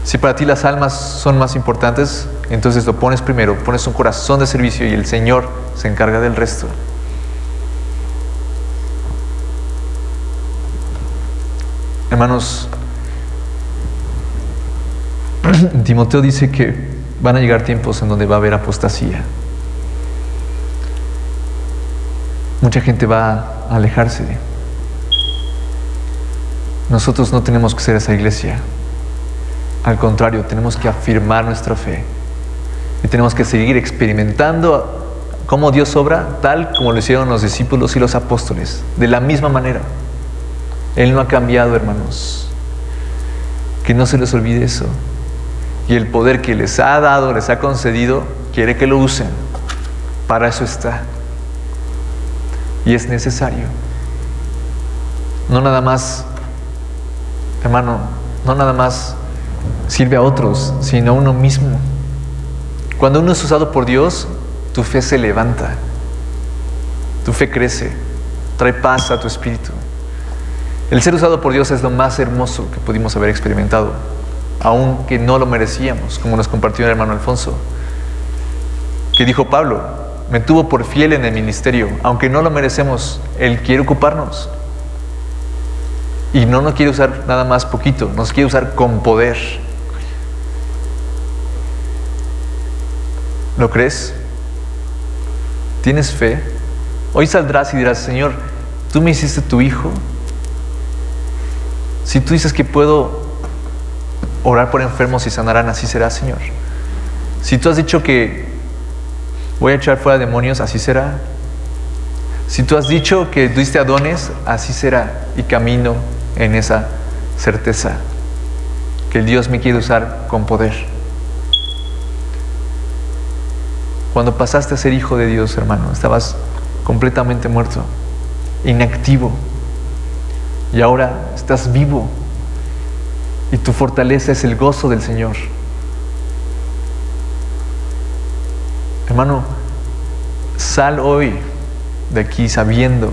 Si para ti las almas son más importantes, entonces lo pones primero, pones un corazón de servicio y el Señor se encarga del resto. Hermanos, Timoteo dice que van a llegar tiempos en donde va a haber apostasía. Mucha gente va a alejarse. Nosotros no tenemos que ser esa iglesia. Al contrario, tenemos que afirmar nuestra fe. Y tenemos que seguir experimentando cómo Dios obra, tal como lo hicieron los discípulos y los apóstoles. De la misma manera. Él no ha cambiado, hermanos. Que no se les olvide eso. Y el poder que les ha dado, les ha concedido, quiere que lo usen. Para eso está. Y es necesario. No nada más, hermano, no nada más sirve a otros, sino a uno mismo. Cuando uno es usado por Dios, tu fe se levanta. Tu fe crece. Trae paz a tu espíritu. El ser usado por Dios es lo más hermoso que pudimos haber experimentado, aunque no lo merecíamos, como nos compartió el hermano Alfonso, que dijo Pablo, me tuvo por fiel en el ministerio, aunque no lo merecemos, Él quiere ocuparnos. Y no nos quiere usar nada más poquito, nos quiere usar con poder. ¿Lo crees? ¿Tienes fe? Hoy saldrás y dirás, Señor, ¿tú me hiciste tu hijo? Si tú dices que puedo orar por enfermos y sanarán, así será, Señor. Si tú has dicho que voy a echar fuera demonios, así será. Si tú has dicho que diste a dones, así será. Y camino en esa certeza, que el Dios me quiere usar con poder. Cuando pasaste a ser hijo de Dios, hermano, estabas completamente muerto, inactivo. Y ahora estás vivo. Y tu fortaleza es el gozo del Señor. Hermano, sal hoy de aquí sabiendo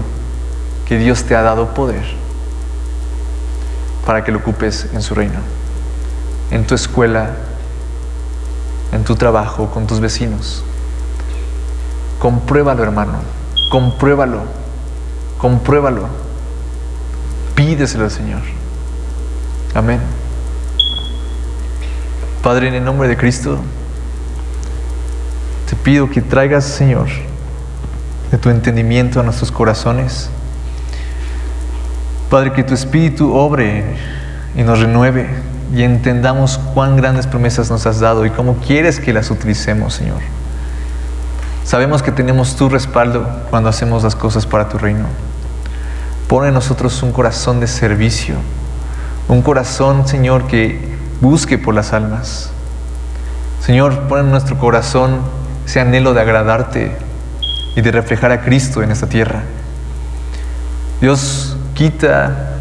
que Dios te ha dado poder para que lo ocupes en su reino, en tu escuela, en tu trabajo, con tus vecinos. Compruébalo, hermano, compruébalo, compruébalo. Pídeselo al Señor. Amén. Padre, en el nombre de Cristo, te pido que traigas, Señor, de tu entendimiento a nuestros corazones. Padre, que tu Espíritu obre y nos renueve y entendamos cuán grandes promesas nos has dado y cómo quieres que las utilicemos, Señor. Sabemos que tenemos tu respaldo cuando hacemos las cosas para tu reino. Pon en nosotros un corazón de servicio, un corazón, Señor, que busque por las almas. Señor, pon en nuestro corazón ese anhelo de agradarte y de reflejar a Cristo en esta tierra. Dios, quita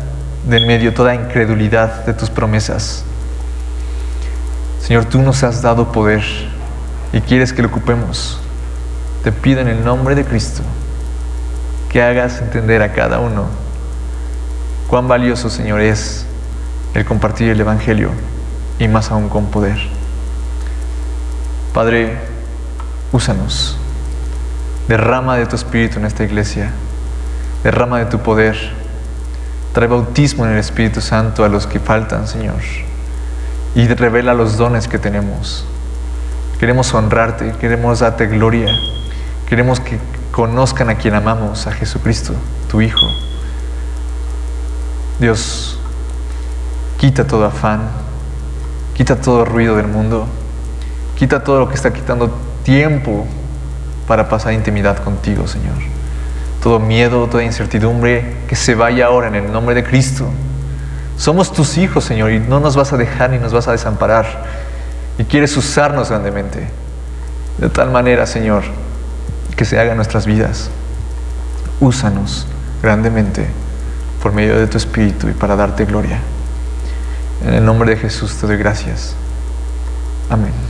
de en medio toda incredulidad de tus promesas. Señor, tú nos has dado poder y quieres que lo ocupemos. Te pido en el nombre de Cristo que hagas entender a cada uno cuán valioso, Señor, es el compartir el Evangelio y más aún con poder. Padre, úsanos. Derrama de tu Espíritu en esta iglesia. Derrama de tu poder. Trae bautismo en el Espíritu Santo a los que faltan, Señor. Y revela los dones que tenemos. Queremos honrarte, queremos darte gloria. Queremos que conozcan a quien amamos, a Jesucristo, tu Hijo. Dios, quita todo afán, quita todo ruido del mundo, quita todo lo que está quitando tiempo para pasar intimidad contigo, Señor. Todo miedo, toda incertidumbre, que se vaya ahora en el nombre de Cristo. Somos tus hijos, Señor, y no nos vas a dejar ni nos vas a desamparar. Y quieres usarnos grandemente. De tal manera, Señor, que se haga en nuestras vidas. Úsanos grandemente por medio de tu Espíritu y para darte gloria. En el nombre de Jesús te doy gracias. Amén.